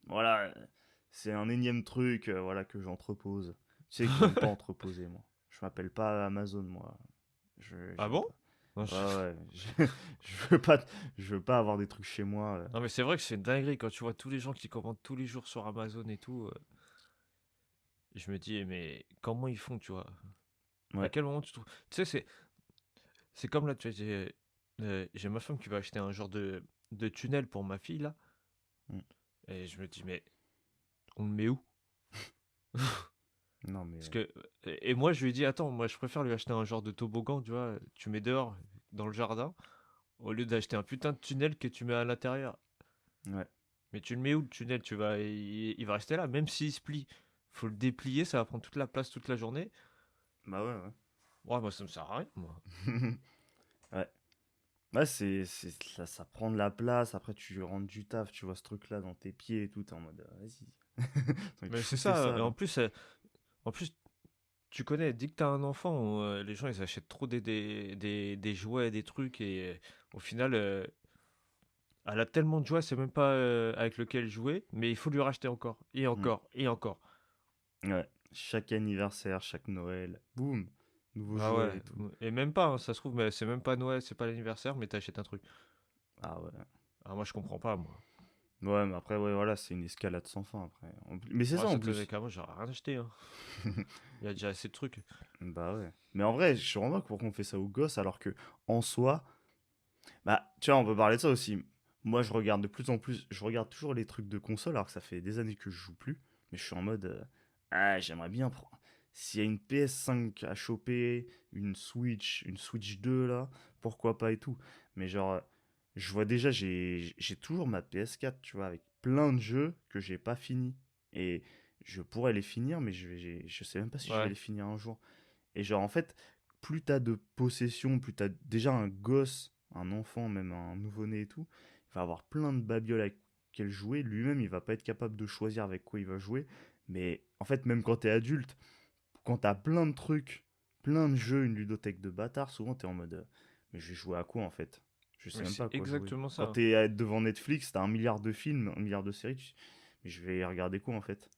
B: Voilà, c'est un énième truc, voilà, que j'entrepose. Tu sais que j'aime pas entreposer, moi. Je m'appelle pas Amazon, moi.
A: Ah
B: J'aime
A: bon?
B: pas.
A: Non,
B: Ouais, ouais. Je veux pas avoir des trucs chez moi.
A: non, mais c'est vrai que c'est une dinguerie quand tu vois tous les gens qui commandent tous les jours sur Amazon et tout. Je me dis, mais comment ils font, tu vois? À
B: Ouais.
A: quel moment tu trouves. Tu sais, c'est comme là, tu vois, j'ai ma femme qui va acheter un genre de tunnel pour ma fille, là.
B: Mm.
A: Et je me dis, mais on le met où?
B: Non, mais.
A: Parce que, et moi, je lui ai dit, attends, moi, je préfère lui acheter un genre de toboggan, tu vois, tu mets dehors, dans le jardin, au lieu d'acheter un putain de tunnel que tu mets à l'intérieur.
B: Ouais.
A: Mais tu le mets où, le tunnel? Il va rester là, même s'il se plie. Faut le déplier, ça va prendre toute la place toute la journée.
B: Bah ouais,
A: Ouais, moi, ça me sert à rien, moi.
B: ouais. Ouais. Ouais, ça prend de la place. Après, tu rentres du taf, tu vois ce truc-là dans tes pieds et tout. T'es en mode, vas-y.
A: Mais c'est
B: Foutez
A: ça,
B: ça,
A: et
B: là.
A: en plus, tu connais, dès que t'as un enfant, les gens, ils achètent trop des jouets, des trucs, et au final, elle a tellement de jouets, c'est même pas avec lequel jouer, mais il faut lui racheter encore, et
B: Mm.
A: encore, et encore.
B: Ouais. Chaque anniversaire, chaque Noël, boum, nouveau
A: Ah
B: jouet
A: ouais,
B: et tout.
A: et même pas, hein, ça se trouve, mais c'est même pas Noël, c'est pas l'anniversaire, mais t'achètes un truc.
B: Ah ouais.
A: Ah, moi, je comprends pas, moi.
B: Ouais, mais après, ouais, voilà, c'est une escalade sans fin après. Mais c'est
A: Moi,
B: ça en
A: ça tenait
B: plus.
A: qu'à moi, j'aurais rien acheté, hein. Il y a déjà assez de trucs.
B: Bah ouais. Mais en vrai, je remarque pourquoi on fait ça aux gosses alors que en soi, bah tu vois, on peut parler de ça aussi. Moi, je regarde de plus en plus, je regarde toujours les trucs de console alors que ça fait des années que je joue plus. Mais je suis en mode, ah, j'aimerais bien prendre. S'il y a une PS5 à choper, une Switch 2 là, pourquoi pas et tout. Mais genre, je vois déjà, j'ai toujours ma PS4, tu vois, avec plein de jeux que j'ai pas fini. Et je pourrais les finir, mais je sais même pas si je vais
A: Ouais.
B: les finir un jour. Et genre, en fait, plus t'as de possession, plus t'as déjà un gosse, un enfant, même un nouveau-né et tout, il va avoir plein de babioles avec lesquelles jouer. Lui-même, il va pas être capable de choisir avec quoi il va jouer. Mais en fait, même quand t'es adulte, quand t'as plein de trucs, plein de jeux, une ludothèque de bâtard, souvent t'es en mode, mais je vais jouer à quoi en fait? Je sais
A: Mais
B: même pas
A: c'est
B: à quoi jouer.
A: exactement
B: Quand
A: ça.
B: t'es devant Netflix, t'as un milliard de films, un milliard de séries, mais je vais regarder quoi en fait?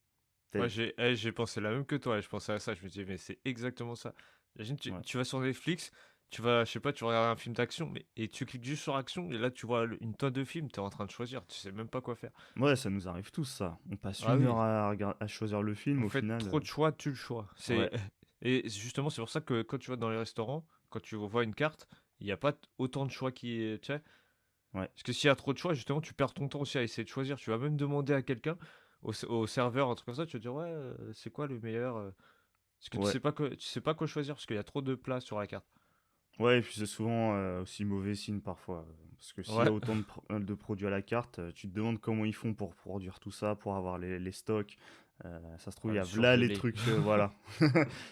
A: Moi,
B: T'as-
A: j'ai pensé la même que toi. Je pensais à ça. Je me disais, mais c'est exactement ça. Imagine,
B: Ouais.
A: tu vas sur Netflix, tu vas, je sais pas, tu regardes un film d'action, et tu cliques juste sur action, et là, tu vois une tonne de films, tu es en train de choisir. Tu sais même pas quoi faire.
B: Ouais, ça nous arrive tous, ça. On passe
A: Ah
B: une heure
A: oui,
B: à choisir le film,
A: en
B: au
A: fait,
B: final.
A: trop de choix, tu le choix.
B: Ouais,
A: Et justement, c'est pour ça que quand tu vas dans les restaurants, quand tu vois une carte, il n'y a pas autant de choix qui. Tu sais,
B: ouais,
A: parce que s'il y a trop de choix, justement, tu perds ton temps aussi à essayer de choisir. Tu vas même demander à quelqu'un, au serveur, un truc comme ça, tu vas dire, ouais, c'est quoi le meilleur parce que
B: ouais.
A: tu sais pas quoi choisir parce qu'il y a trop de plats sur la carte.
B: Ouais, et puis c'est souvent aussi mauvais signe parfois. Parce que s'il y a
A: Ouais.
B: autant de produits à la carte, tu te demandes comment ils font pour produire tout ça, pour avoir les stocks. Ça se trouve,
A: Ah,
B: il y
A: le
B: a là les
A: surgelé.
B: trucs, voilà.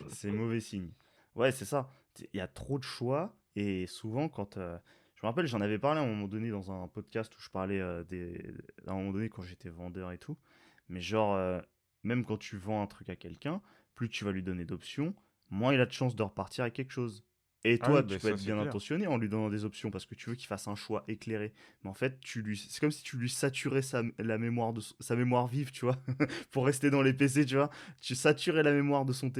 B: C'est mauvais signe. Ouais, c'est ça. Il y a trop de choix, et souvent, quand. Je me rappelle, j'en avais parlé à un moment donné dans un podcast où je parlais à un moment donné quand j'étais vendeur et tout. Mais genre, même quand tu vends un truc à quelqu'un, plus tu vas lui donner d'options, moins il a de chances de repartir avec quelque chose. Et
A: Ah oui,
B: toi,
A: bah
B: tu peux
A: ça
B: être
A: c'est
B: bien
A: clair.
B: intentionné en lui donnant des options parce que tu veux qu'il fasse un choix éclairé. Mais en fait, c'est comme si tu lui saturais la mémoire sa mémoire vive, tu vois, pour rester dans les PC, tu vois. Tu saturais la mémoire de son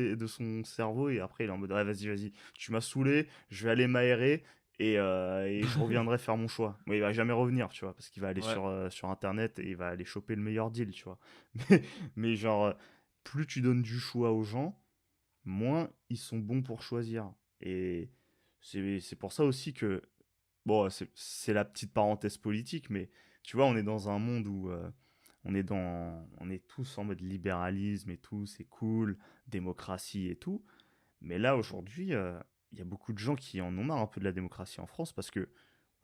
B: cerveau et après il est en mode ouais, vas-y, vas-y, tu m'as saoulé, je vais aller m'aérer et je reviendrai faire mon choix. Mais il va jamais revenir, tu vois, parce qu'il va aller
A: Ouais.
B: sur Internet et il va aller choper le meilleur deal, tu vois. Mais, mais genre, plus tu donnes du choix aux gens, moins ils sont bons pour choisir. Et c'est pour ça aussi que, bon, c'est la petite parenthèse politique, mais tu vois, on est dans un monde où on est tous en mode libéralisme et tout, c'est cool, démocratie et tout. Mais là, aujourd'hui, il y a beaucoup de gens qui en ont marre un peu de la démocratie en France parce que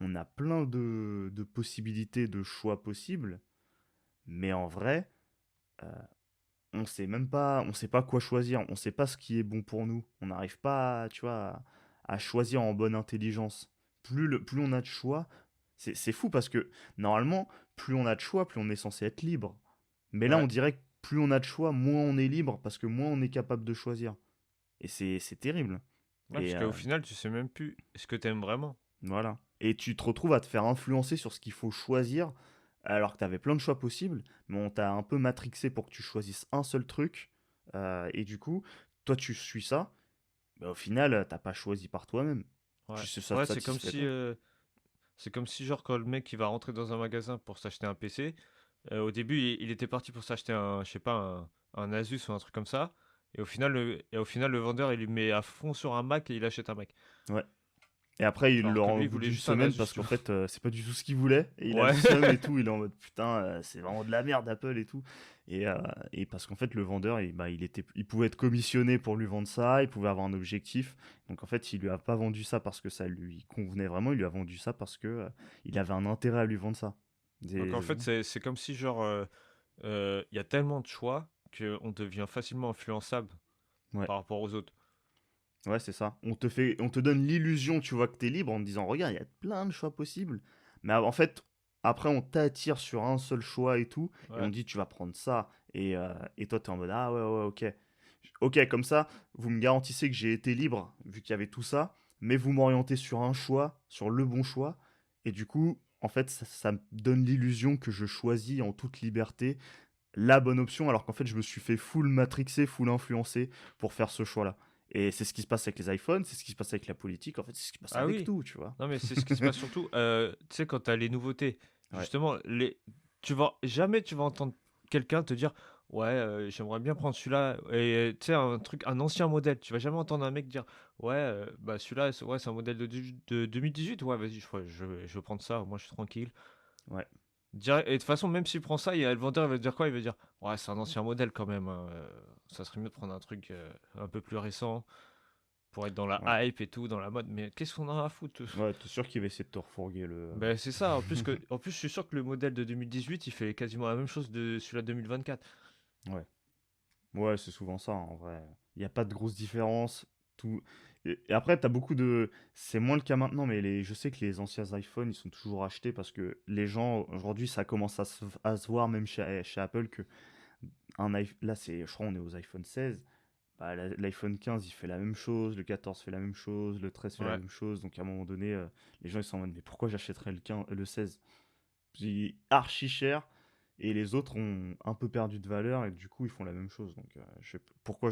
B: on a plein de possibilités de choix possibles, mais en vrai, euh, on sait pas quoi choisir, on sait pas ce qui est bon pour nous. On n'arrive pas, tu vois, à choisir en bonne intelligence. Plus on a de choix, c'est fou parce que normalement, plus on a de choix, plus on est censé être libre. Mais là, on
A: Ouais.
B: dirait que plus on a de choix, moins on est libre parce que moins on est capable de choisir. Et c'est terrible.
A: Ouais, parce
B: Et
A: qu'au final, tu sais même plus ce que t'aimes vraiment.
B: voilà. Et tu te retrouves à te faire influencer sur ce qu'il faut choisir alors que tu avais plein de choix possibles, mais on t'a un peu matrixé pour que tu choisisses un seul truc. Et du coup, toi, tu suis ça, mais au final, t'as pas choisi par toi-même.
A: Ouais.
B: Ça te
A: Ouais,
B: satisfait pas.
A: c'est comme si genre quand le mec il va rentrer dans un magasin pour s'acheter un PC, au début il était parti pour s'acheter un, je sais pas, un Asus ou un truc comme ça, et au final le vendeur il lui met à fond sur un Mac et il achète un Mac.
B: Ouais. Et après, il le
A: Alors que
B: rend
A: lui
B: au
A: il
B: bout
A: voulait
B: d'une
A: juste un
B: semaine
A: Asus,
B: parce
A: tu
B: qu'en
A: vois.
B: fait, c'est pas du tout ce qu'il voulait. Et il a le
A: Ouais.
B: seum et tout. Il est en mode putain, c'est vraiment de la merde Apple et tout. Et, euh, et parce qu'en fait, le vendeur, il pouvait être commissionné pour lui vendre ça. Il pouvait avoir un objectif. Donc en fait, il lui a pas vendu ça parce que ça lui convenait vraiment. Il lui a vendu ça parce que il avait un intérêt à lui vendre ça.
A: Donc en
B: Des-
A: fait c'est comme si genre il y a tellement de choix qu'on devient facilement influençable
B: Ouais.
A: par rapport aux autres.
B: Ouais, c'est ça. On te donne l'illusion, tu vois, que t'es libre en te disant, regarde, il y a plein de choix possibles. Mais en fait, après, on t'attire sur un seul choix et tout, et on
A: Ouais.
B: te dit, tu vas prendre ça. Et toi, t'es en mode, ah ouais, ouais, ok. Ok, comme ça, vous me garantissez que j'ai été libre, vu qu'il y avait tout ça, mais vous m'orientez sur un choix, sur le bon choix. Et du coup, en fait, ça me donne l'illusion que je choisis en toute liberté la bonne option, alors qu'en fait, je me suis fait full matrixer, full influencer pour faire ce choix-là. Et c'est ce qui se passe avec les iPhones, c'est ce qui se passe avec la politique, en fait, c'est ce qui se passe
A: Ah
B: avec
A: oui.
B: tout, tu vois.
A: Non mais c'est ce qui se passe surtout. Tu sais quand t'as les nouveautés,
B: Ouais,
A: justement tu vas jamais tu vas entendre quelqu'un te dire ouais j'aimerais bien prendre celui-là et tu sais un truc un ancien modèle. Tu vas jamais entendre un mec dire ouais bah celui-là ouais c'est un modèle de 2018 ouais vas-y je veux prendre ça moi je suis tranquille.
B: ouais.
A: Et de toute façon, même s'il prend ça, le vendeur il va te dire quoi? Il va dire ouais, c'est un ancien modèle quand même, hein, ça serait mieux de prendre un truc un peu plus récent pour être dans la
B: Ouais,
A: hype et tout, dans la mode. Mais qu'est-ce qu'on en a à foutre?
B: ouais, t'es sûr qu'il va essayer de te refourguer le.
A: Ben, c'est ça. En plus, je suis sûr que le modèle de 2018 il fait quasiment la même chose de celui-là de 2024.
B: Ouais, ouais, c'est souvent ça, en vrai. Il n'y a pas de grosse différence. Tout. Et après, t'as beaucoup de. C'est moins le cas maintenant, mais je sais que les anciens iPhones, ils sont toujours achetés parce que les gens, aujourd'hui, ça commence à se voir, même chez Apple, que là, je crois, on est aux iPhone 16. Bah, L'iPhone 15 il fait la même chose, le 14 fait la même chose, le 13 fait la
A: Ouais.
B: même chose, donc à un moment donné, les gens ils sont en mode mais pourquoi j'achèterais le 16? Il est archi cher et les autres ont un peu perdu de valeur et du coup ils font la même chose. Donc pourquoi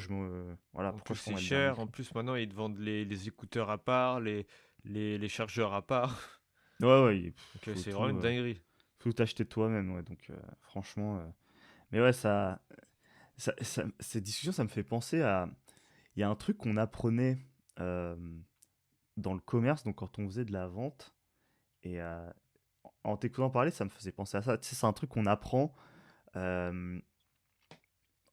B: voilà,
A: En
B: pourquoi
A: plus,
B: je
A: c'est
B: prendrais le dernier
A: cher. En
B: cri?
A: plus, maintenant, ils te vendent les écouteurs à part, les chargeurs à part.
B: Ouais, ouais,
A: Donc, c'est vraiment une dinguerie.
B: faut tout acheter toi-même, ouais, donc franchement. Mais ouais, ces discussions, ça me fait penser à. Il y a un truc qu'on apprenait euh, dans le commerce, donc quand on faisait de la vente. Et en t'écoutant parler, ça me faisait penser à ça. Tu sais, c'est un truc qu'on apprend euh,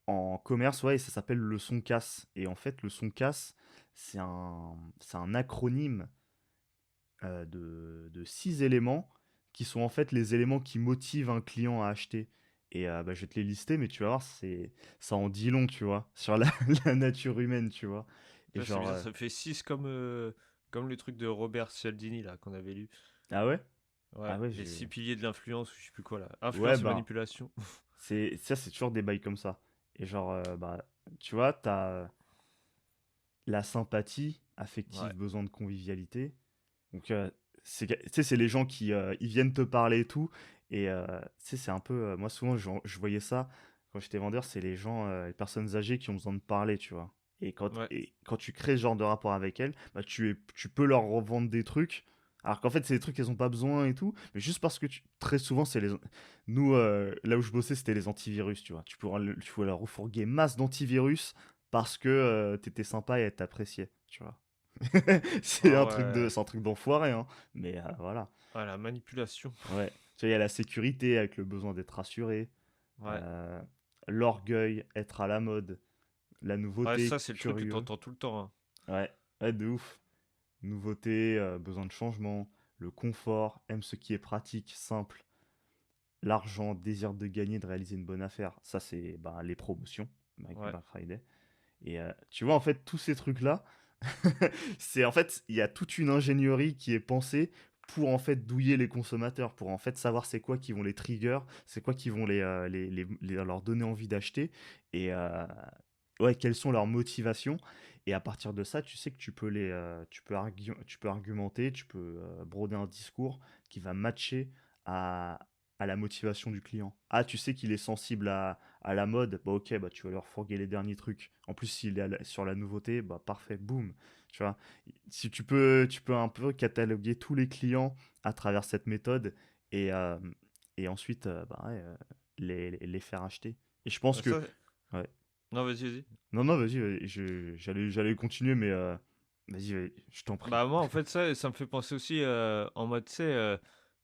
B: en commerce, ouais, et ça s'appelle le son casse. Et en fait, le son casse, c'est un acronyme de 6 éléments qui sont en fait les éléments qui motivent un client à acheter. Et bah, je vais te les lister, mais tu vas voir, ça en dit long, tu vois, sur la nature humaine, tu vois. Et
A: Ça, c'est
B: genre,
A: bizarre, ça fait 6 comme le truc de Robert Cialdini, là, qu'on avait lu.
B: ah ouais?
A: Ouais,
B: Ah ouais,
A: les
B: j'ai.
A: 6 piliers de l'influence, ou je sais plus quoi, là.
B: Ouais,
A: Influence et
B: bah,
A: manipulation.
B: c'est toujours des bails comme ça. Et genre, bah, tu vois, la sympathie affective,
A: Ouais,
B: besoin de convivialité. Donc, tu sais, c'est les gens qui ils viennent te parler et tout. Et tu sais, c'est un peu. Moi, souvent, je voyais ça quand j'étais vendeur, c'est les gens, les personnes âgées qui ont besoin de parler, tu vois.
A: ouais,
B: Et quand tu crées ce genre de rapport avec elles, bah, tu peux leur revendre des trucs. Alors qu'en fait, c'est des trucs qu'elles n'ont pas besoin et tout. Mais juste parce que très souvent, c'est les. Nous, là où je bossais, c'était les antivirus, tu vois. Tu pouvais leur refourguer masse d'antivirus parce que t'étais sympa et elles t'appréciaient, tu vois.
A: ah ouais,
B: C'est un truc d'enfoiré, hein. Mais voilà.
A: ouais, la manipulation.
B: Ouais. Tu vois, il y a la sécurité avec le besoin d'être rassuré,
A: Ouais,
B: euh, l'orgueil, être à la mode, la
A: ouais,
B: nouveauté,
A: ça c'est le truc que
B: curieux.
A: t'entends tout le temps, hein.
B: Ouais, ouais, de ouf. Nouveauté, besoin de changement, le confort, aime ce qui est pratique, simple, l'argent, désir de gagner, de réaliser une bonne affaire. Ça, c'est ben, les promotions avec
A: Ouais,
B: Black Friday. Et tu vois, en fait, tous ces trucs-là, c'est en fait, il y a toute une ingénierie qui est pensée pour en fait douiller les consommateurs, pour en fait savoir c'est quoi qui vont les trigger, c'est quoi qui vont leur donner envie d'acheter et ouais, quelles sont leurs motivations. Et à partir de ça, tu sais que tu peux argumenter, tu peux broder un discours qui va matcher à, à la motivation du client. Ah, tu sais qu'il est sensible à la mode, bah ok, bah tu vas leur fourguer les derniers trucs. En plus, s'il est sur la nouveauté, bah parfait, boum. Tu vois, si tu peux un peu cataloguer tous les clients à travers cette méthode et, euh, et ensuite bah, ouais, les faire acheter. Et je pense
A: ouais,
B: que.
A: ça.
B: Ouais.
A: Non, vas-y, vas-y.
B: Non, non, vas-y, j'allais continuer, mais vas-y, je t'en prie.
A: Bah moi en fait ça me fait penser aussi en mode tu sais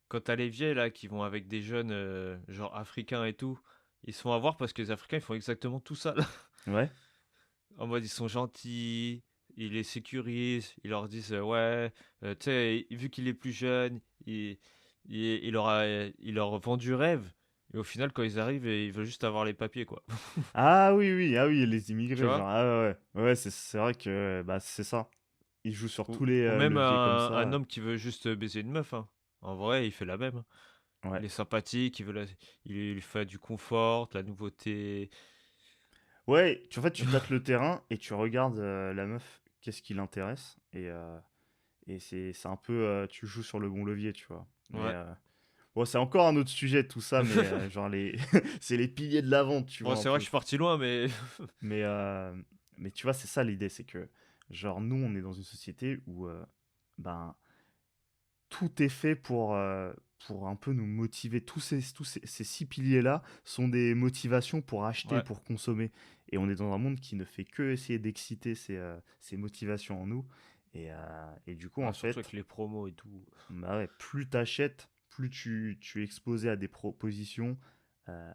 A: quand t'as les vieilles là qui vont avec des jeunes genre africains et tout, ils se font avoir parce que les Africains ils font exactement tout ça là.
B: Ouais.
A: En mode ils sont gentils, ils les sécurisent, ils leur disent ouais tu sais vu qu'il est plus jeune, il leur vend du rêve et au final quand ils arrivent ils veulent juste avoir les papiers quoi.
B: Ah oui, les
A: Tu
B: immigrés,
A: vois?
B: genre, ah ouais, ouais, ouais, c'est vrai que bah, c'est ça. Ils jouent sur tous les
A: Ou même
B: leviers comme
A: un
B: ça.
A: homme qui veut juste baiser une meuf, hein. En vrai il fait la même, hein.
B: Ouais.
A: Il est sympathique, il fait du confort, de la nouveauté.
B: Ouais, en fait, tu tâtes le terrain et tu regardes la meuf, qu'est-ce qui l'intéresse. Et c'est un peu, tu joues sur le bon levier, tu vois. Mais
A: Ouais.
B: bon, c'est encore un autre sujet, tout ça, mais genre, c'est les piliers de la vente, tu
A: Bon,
B: vois, un
A: c'est vrai que
B: peu.
A: je suis parti loin, mais
B: Mais, euh, mais tu vois, c'est ça l'idée, c'est que, genre, nous, on est dans une société où, ben, tout est fait pour un peu nous motiver. Ces six piliers-là sont des motivations pour acheter,
A: ouais.
B: pour consommer. Et on est dans un monde qui ne fait que essayer d'exciter ces motivations en nous. Et du coup,
A: Ouais,
B: en
A: surtout avec
B: fait,
A: les promos et tout.
B: bah ouais, plus t'achètes, plus tu es exposé à des propositions, euh,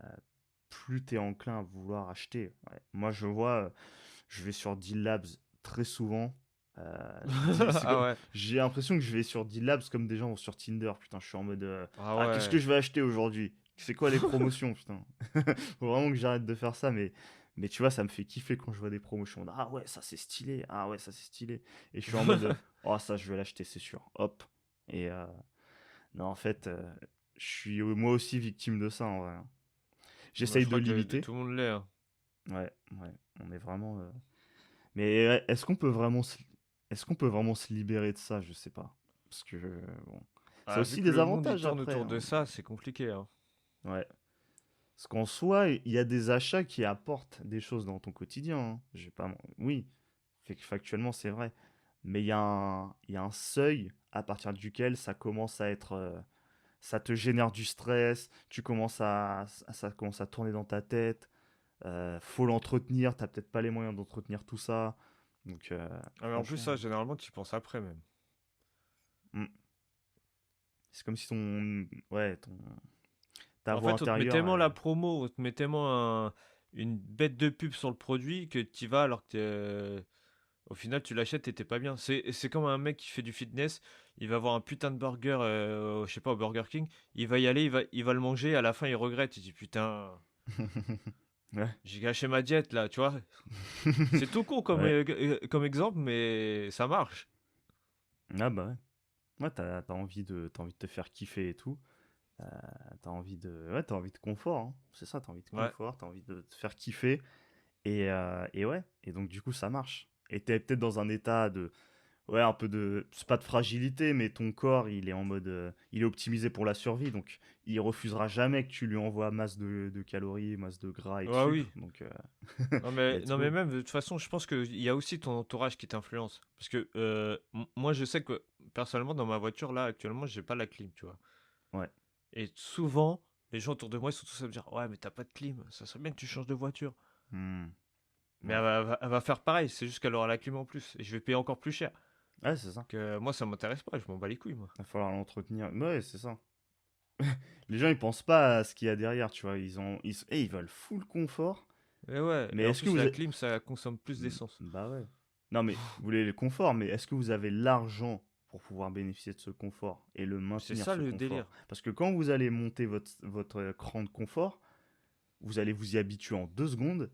B: plus tu es enclin à vouloir acheter. Ouais. Moi, je vais sur Deal Labs très souvent.
A: Ah ouais.
B: J'ai l'impression que je vais sur Deal Labs comme des gens vont sur Tinder. Putain, je suis en mode
A: Ah
B: ah, qu'est-ce que
A: ouais.
B: je vais acheter aujourd'hui? C'est quoi les promotions, putain? Faut vraiment que j'arrête de faire ça, mais tu vois, ça me fait kiffer quand je vois des promotions. Ah ouais, ça c'est stylé. Ah ouais, ça c'est stylé. Et je suis en mode oh, ça je vais l'acheter, c'est sûr. Hop. Et non, en fait, je suis moi aussi victime de ça en vrai, hein.
A: Moi, je
B: J'essaye de
A: crois que
B: limiter.
A: tout le monde l'est, hein.
B: Ouais, ouais, on est vraiment. Mais ouais, est-ce qu'on peut vraiment se libérer de ça? Je sais pas. Parce que bon, ça a
A: Ah, vu
B: aussi
A: que
B: des
A: le monde il
B: avantages
A: tourne
B: après,
A: autour de
B: hein.
A: ça, c'est compliqué, hein.
B: Ouais. Parce qu'en soi, il y a des achats qui apportent des choses dans ton quotidien, hein. J'ai pas. Oui, factuellement c'est vrai. Mais il y a un seuil à partir duquel ça commence à être ça te génère du stress, ça commence à tourner dans ta tête, faut l'entretenir, t'as peut-être pas les moyens d'entretenir tout ça. Donc
A: Ah, mais en plus,
B: franchement,
A: ça, généralement, tu y penses après même.
B: hmm, c'est comme si ta
A: En
B: voix
A: fait, on te met
B: intérieure,
A: tellement la promo, on te met tellement une bête de pub sur le produit que tu y vas alors que au final, tu l'achètes et t'es pas bien. C'est comme un mec qui fait du fitness, il va avoir un putain de burger, je sais pas, au Burger King, il va y aller, il va le manger, à la fin, il regrette, il dit putain,
B: ouais.
A: j'ai gâché ma diète là, tu vois. C'est tout con comme,
B: Ouais.
A: comme exemple, mais ça marche.
B: Ah bah ouais. Ouais, t'as envie de te faire kiffer et tout. T'as envie de confort, hein. C'est ça, t'as envie de
A: Ouais.
B: confort, t'as envie de te faire kiffer. Et ouais. Et donc du coup, ça marche. et t'es peut-être dans un état de, ouais, un peu de, c'est pas de fragilité, mais ton corps, il est en mode, il est optimisé pour la survie, donc il refusera jamais que tu lui envoies masse de calories, masse de gras et de
A: Ouais,
B: sucre,
A: oui.
B: donc
A: Non mais,
B: let's
A: non mais
B: go.
A: même de toute façon, je pense qu'il y a aussi ton entourage qui t'influence. Parce que moi je sais que personnellement dans ma voiture là actuellement j'ai pas la clim, tu vois.
B: Ouais.
A: Et souvent les gens autour de moi ils sont tous à me dire ouais mais t'as pas de clim, ça serait bien que tu changes de voiture.
B: Hmm.
A: Mais
B: Ouais.
A: elle va faire pareil, c'est juste qu'elle aura la clim en plus et je vais payer encore plus cher.
B: Ouais, c'est ça.
A: Que moi ça m'intéresse pas, je m'en bats les couilles moi.
B: Il va falloir l'entretenir. Ouais, c'est ça. Les gens, ils pensent pas à ce qu'il y a derrière, tu vois. Ils veulent full confort.
A: Et ouais,
B: Mais
A: et en
B: est-ce que
A: plus
B: vous...
A: la clim ça consomme plus d'essence.
B: Bah ouais. Non, mais vous voulez le confort, mais est-ce que vous avez l'argent pour pouvoir bénéficier de ce confort et le
A: C'est
B: maintenir,
A: ça
B: ce
A: le
B: confort?
A: délire.
B: Parce que quand vous allez monter votre cran de confort, vous allez vous y habituer en 2 secondes,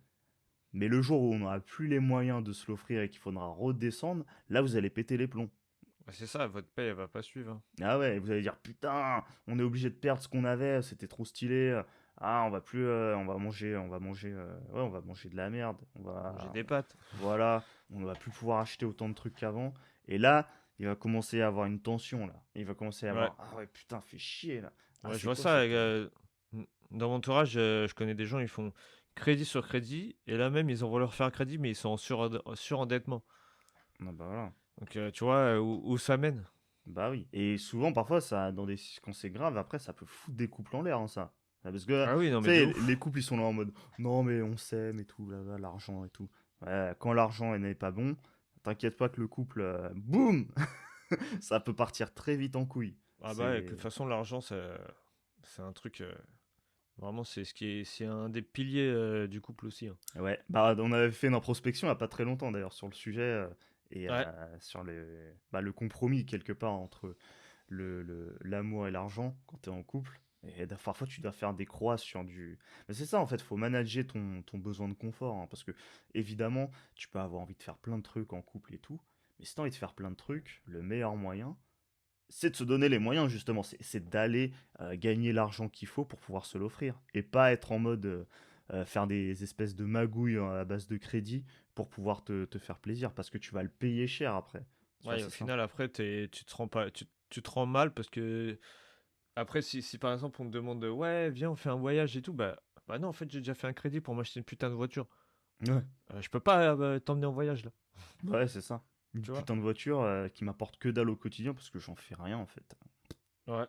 B: mais le jour où on n'aura plus les moyens de se l'offrir et qu'il faudra redescendre, là, vous allez péter les plombs.
A: Ouais, c'est ça, votre paye elle va pas suivre, hein.
B: Ah ouais, vous allez dire, putain, on est obligé de perdre ce qu'on avait, c'était trop stylé. Ah, on va plus, ouais, on va manger de la merde.
A: Manger des pâtes.
B: Voilà, on ne va plus pouvoir acheter autant de trucs qu'avant. Et là, il va commencer à avoir une tension là. Il va commencer à
A: Ouais.
B: avoir, ah ouais, putain, fait chier là. Ah,
A: Ouais, je
B: c'est
A: vois
B: quoi
A: ça.
B: cette.
A: Dans mon entourage, je connais des gens, ils font crédit sur crédit, et là même, ils ont voulu leur faire un crédit, mais ils sont en surendettement.
B: Ah bah voilà.
A: Donc, tu vois où ça mène.
B: Bah oui. Et souvent, parfois, ça, quand c'est grave, après, ça peut foutre des couples en l'air, hein, ça. Ah, parce que,
A: Ah oui, non,
B: tu
A: mais de
B: sais,
A: ouf.
B: les couples, ils sont là en mode, non, mais on s'aime et tout, là, là, l'argent et tout. Ouais, quand l'argent n'est pas bon, t'inquiète pas que le couple, boum, ça peut partir très vite en couille.
A: Ah bah, ouais, de
B: C'est,
A: toute façon, l'argent, c'est un truc. Vraiment, c'est un des piliers du couple aussi, hein.
B: ouais, bah, on avait fait une introspection il n'y a pas très longtemps d'ailleurs sur le sujet et
A: Ouais.
B: sur le compromis quelque part entre l'amour et l'argent quand tu es en couple. Et parfois tu dois faire des croix sur du. Mais c'est ça en fait, faut manager ton besoin de confort, hein, parce que évidemment tu peux avoir envie de faire plein de trucs en couple et tout, mais si tu as envie de faire plein de trucs, le meilleur moyen, c'est de se donner les moyens justement, c'est d'aller gagner l'argent qu'il faut pour pouvoir se l'offrir et pas être en mode faire des espèces de magouilles à base de crédit pour pouvoir te faire plaisir parce que tu vas le payer cher après. Tu vois,
A: Ouais, et
B: c'est
A: au
B: ça.
A: final, après, tu te rends pas, tu te rends mal parce que après, si par exemple on te demande ouais, viens, on fait un voyage et tout, bah non, en fait, j'ai déjà fait un crédit pour m'acheter une putain de voiture.
B: Ouais,
A: Je peux pas t'emmener en voyage là,
B: ouais, c'est ça. Une
A: tu vois?
B: putain de voiture qui m'apporte que dalle au quotidien parce que j'en fais rien en fait.
A: Ouais.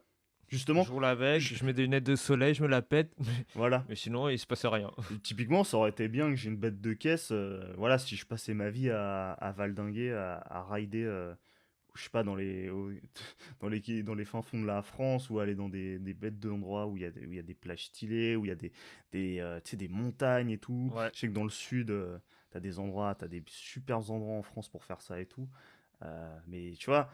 B: Justement,
A: Je roule avec,
B: je-
A: je mets des lunettes de soleil, je me la pète,
B: voilà.
A: mais sinon il se passe rien.
B: Typiquement, ça aurait été bien que j'ai une bête de caisse. Voilà, si je passais ma vie à valdinguer, à rider je sais pas, dans les fins fonds de la France, ou aller dans des bêtes d'endroits où il y a des plages stylées, où il y a tu sais, des montagnes et tout.
A: Ouais.
B: Je sais que dans le sud, t'as des super endroits en France pour faire ça et tout. Mais tu vois,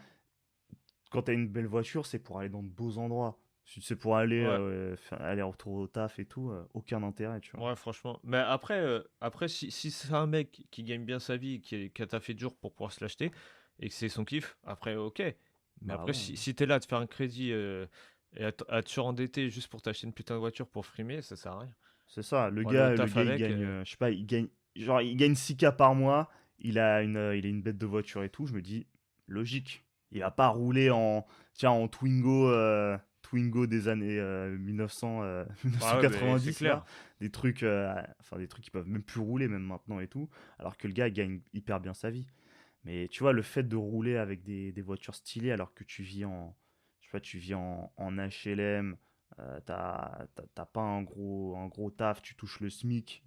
B: quand t'as une belle voiture, c'est pour aller dans de beaux endroits. Si c'est pour aller
A: Ouais.
B: aller retour au taf et tout, aucun intérêt, tu vois.
A: Ouais, franchement. Mais après si c'est un mec qui gagne bien sa vie, qui a taffé dur pour pouvoir se l'acheter, et que c'est son kiff, après, ok. Mais
B: Bah
A: après,
B: ouais,
A: si t'es là à te faire un crédit et à te surendetter juste pour t'acheter une putain de voiture pour frimer, ça sert à rien.
B: c'est ça.
A: Pour aller au
B: Le
A: taf
B: gars, il
A: avec,
B: gagne, je sais pas, il gagne 6K par mois. Il a une bête de voiture et tout. Je me dis, logique. Il va pas rouler tiens, en Twingo des années 1900,
A: bah ouais, mais c'est
B: 1990 là.
A: clair.
B: Des trucs qui peuvent même plus rouler même maintenant et tout. Alors que le gars gagne hyper bien sa vie. Mais tu vois, le fait de rouler avec des voitures stylées alors que je sais pas, tu vis en HLM, t'as pas un gros taf, tu touches le SMIC,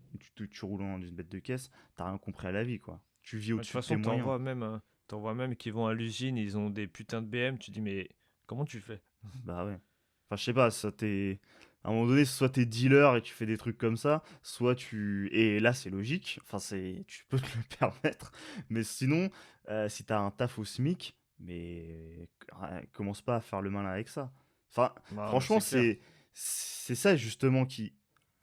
B: tu roules dans une bête de caisse, t'as rien compris à la vie, quoi. Tu vis
A: De toute
B: au-dessus de tes
A: façon,
B: moyens.
A: t'en vois même qui vont à l'usine, ils ont des putains de BM, tu dis, mais comment tu fais?
B: Bah ouais. Enfin, je sais pas, ça t'es. À un moment donné, soit t'es dealer et tu fais des trucs comme ça, soit tu. Et là, c'est logique, enfin, tu peux te le permettre. Mais sinon, si t'as un taf au SMIC, mais commence pas à faire le malin avec ça. Enfin,
A: Non, mais
B: franchement,
A: c'est clair.
B: c'est ça justement qui.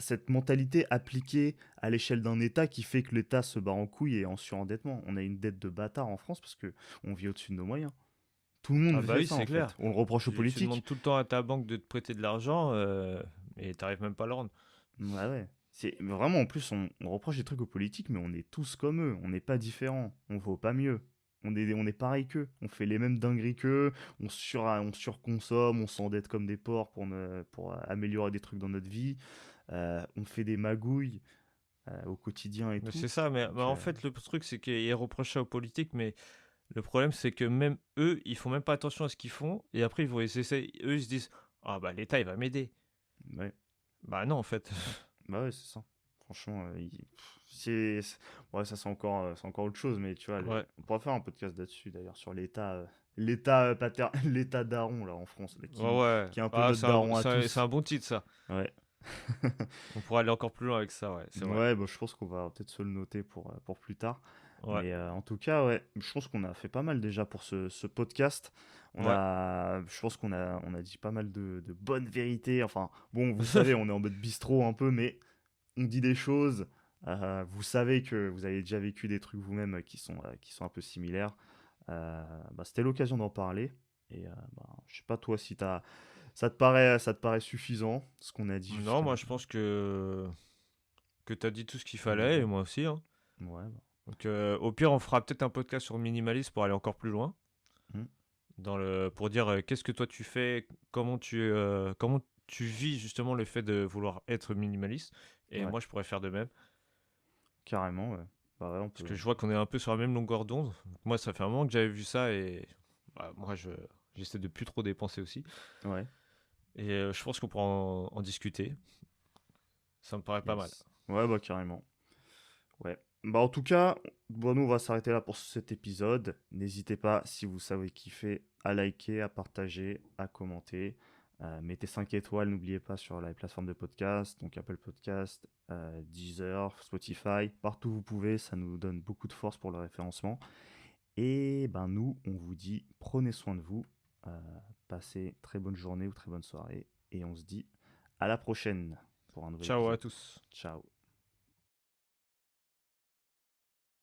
B: Cette mentalité appliquée à l'échelle d'un État qui fait que l'État se bat en couille et en surendettement. On a une dette de bâtard en France parce que on vit au-dessus de nos moyens. Tout le monde
A: Ah bah
B: fait
A: oui,
B: ça
A: c'est
B: en fait.
A: clair.
B: On le reproche aux
A: Tu
B: politiques.
A: demandes tout le temps à ta banque de te prêter de l'argent et t'arrives même pas à le rendre.
B: Ouais, ouais. C'est vraiment, en plus, on reproche des trucs aux politiques, mais on est tous comme eux. On n'est pas différents. On vaut pas mieux. On est pareil qu'eux. On fait les mêmes dingueries qu'eux. On surconsomme. On s'endette comme des porcs pour améliorer des trucs dans notre vie. On fait des magouilles au quotidien et
A: Mais
B: tout.
A: c'est ça, mais
B: Donc,
A: en fait, le truc, c'est qu'ils reprochent ça aux politiques, mais le problème, c'est que même eux, ils font même pas attention à ce qu'ils font, et après, eux, ils se disent, ah bah l'État, il va m'aider.
B: ouais.
A: Bah non, en fait.
B: Bah ouais, c'est ça. Franchement, ouais, ça c'est encore autre chose, mais tu vois,
A: Ouais,
B: on pourrait faire un podcast là-dessus d'ailleurs sur l'état l'état daron là en France, là,
A: ouais, ouais.
B: qui est un peu
A: Ah,
B: notre daron à
A: c'est
B: tous.
A: un bon titre, ça.
B: Ouais.
A: On pourrait aller encore plus loin avec ça, ouais, c'est vrai.
B: Ouais, bah, je pense qu'on va peut-être se le noter pour plus tard.
A: Ouais,
B: Mais en tout cas, ouais, je pense qu'on a fait pas mal déjà pour ce podcast.
A: ouais.
B: Je pense qu'on a dit pas mal de bonnes vérités. Enfin, bon, vous savez, on est en mode bistrot un peu, mais on dit des choses. Vous savez que vous avez déjà vécu des trucs vous-même qui sont un peu similaires. Bah, c'était l'occasion d'en parler. Et bah, je sais pas toi si ça te paraît suffisant ce qu'on a dit
A: Non,
B: jusqu'à
A: moi, je pense que t'as dit tout ce qu'il fallait, et
B: maintenant.
A: moi aussi, hein.
B: Ouais, bah,
A: Donc, au pire, on fera peut-être un podcast sur le minimalisme pour aller encore plus loin.
B: hmm,
A: Pour dire qu'est-ce que toi tu fais, comment tu vis justement le fait de vouloir être minimaliste. Et
B: ouais,
A: moi, je pourrais faire de même.
B: carrément, ouais. Bah ouais, on
A: Parce
B: peut.
A: que je vois qu'on est un peu sur la même longueur d'onde. Moi, ça fait un moment que j'avais vu ça et bah, moi, j'essaie de plus trop dépenser aussi.
B: Ouais,
A: Et je pense qu'on pourra en discuter. Ça me paraît pas mal.
B: yes. Ouais, bah carrément. Ouais. Bah en tout cas, bon, nous on va s'arrêter là pour cet épisode. N'hésitez pas, si vous savez kiffer, à liker, à partager, à commenter. Mettez 5 étoiles, n'oubliez pas, sur la plateforme de podcast, donc Apple Podcast, Deezer, Spotify, partout où vous pouvez, ça nous donne beaucoup de force pour le référencement. Et ben nous, on vous dit, prenez soin de vous, euh, passez très bonne journée ou très bonne soirée, et on se dit à la prochaine pour un nouvel
A: Ciao à
B: épisode.
A: tous.
B: Ciao.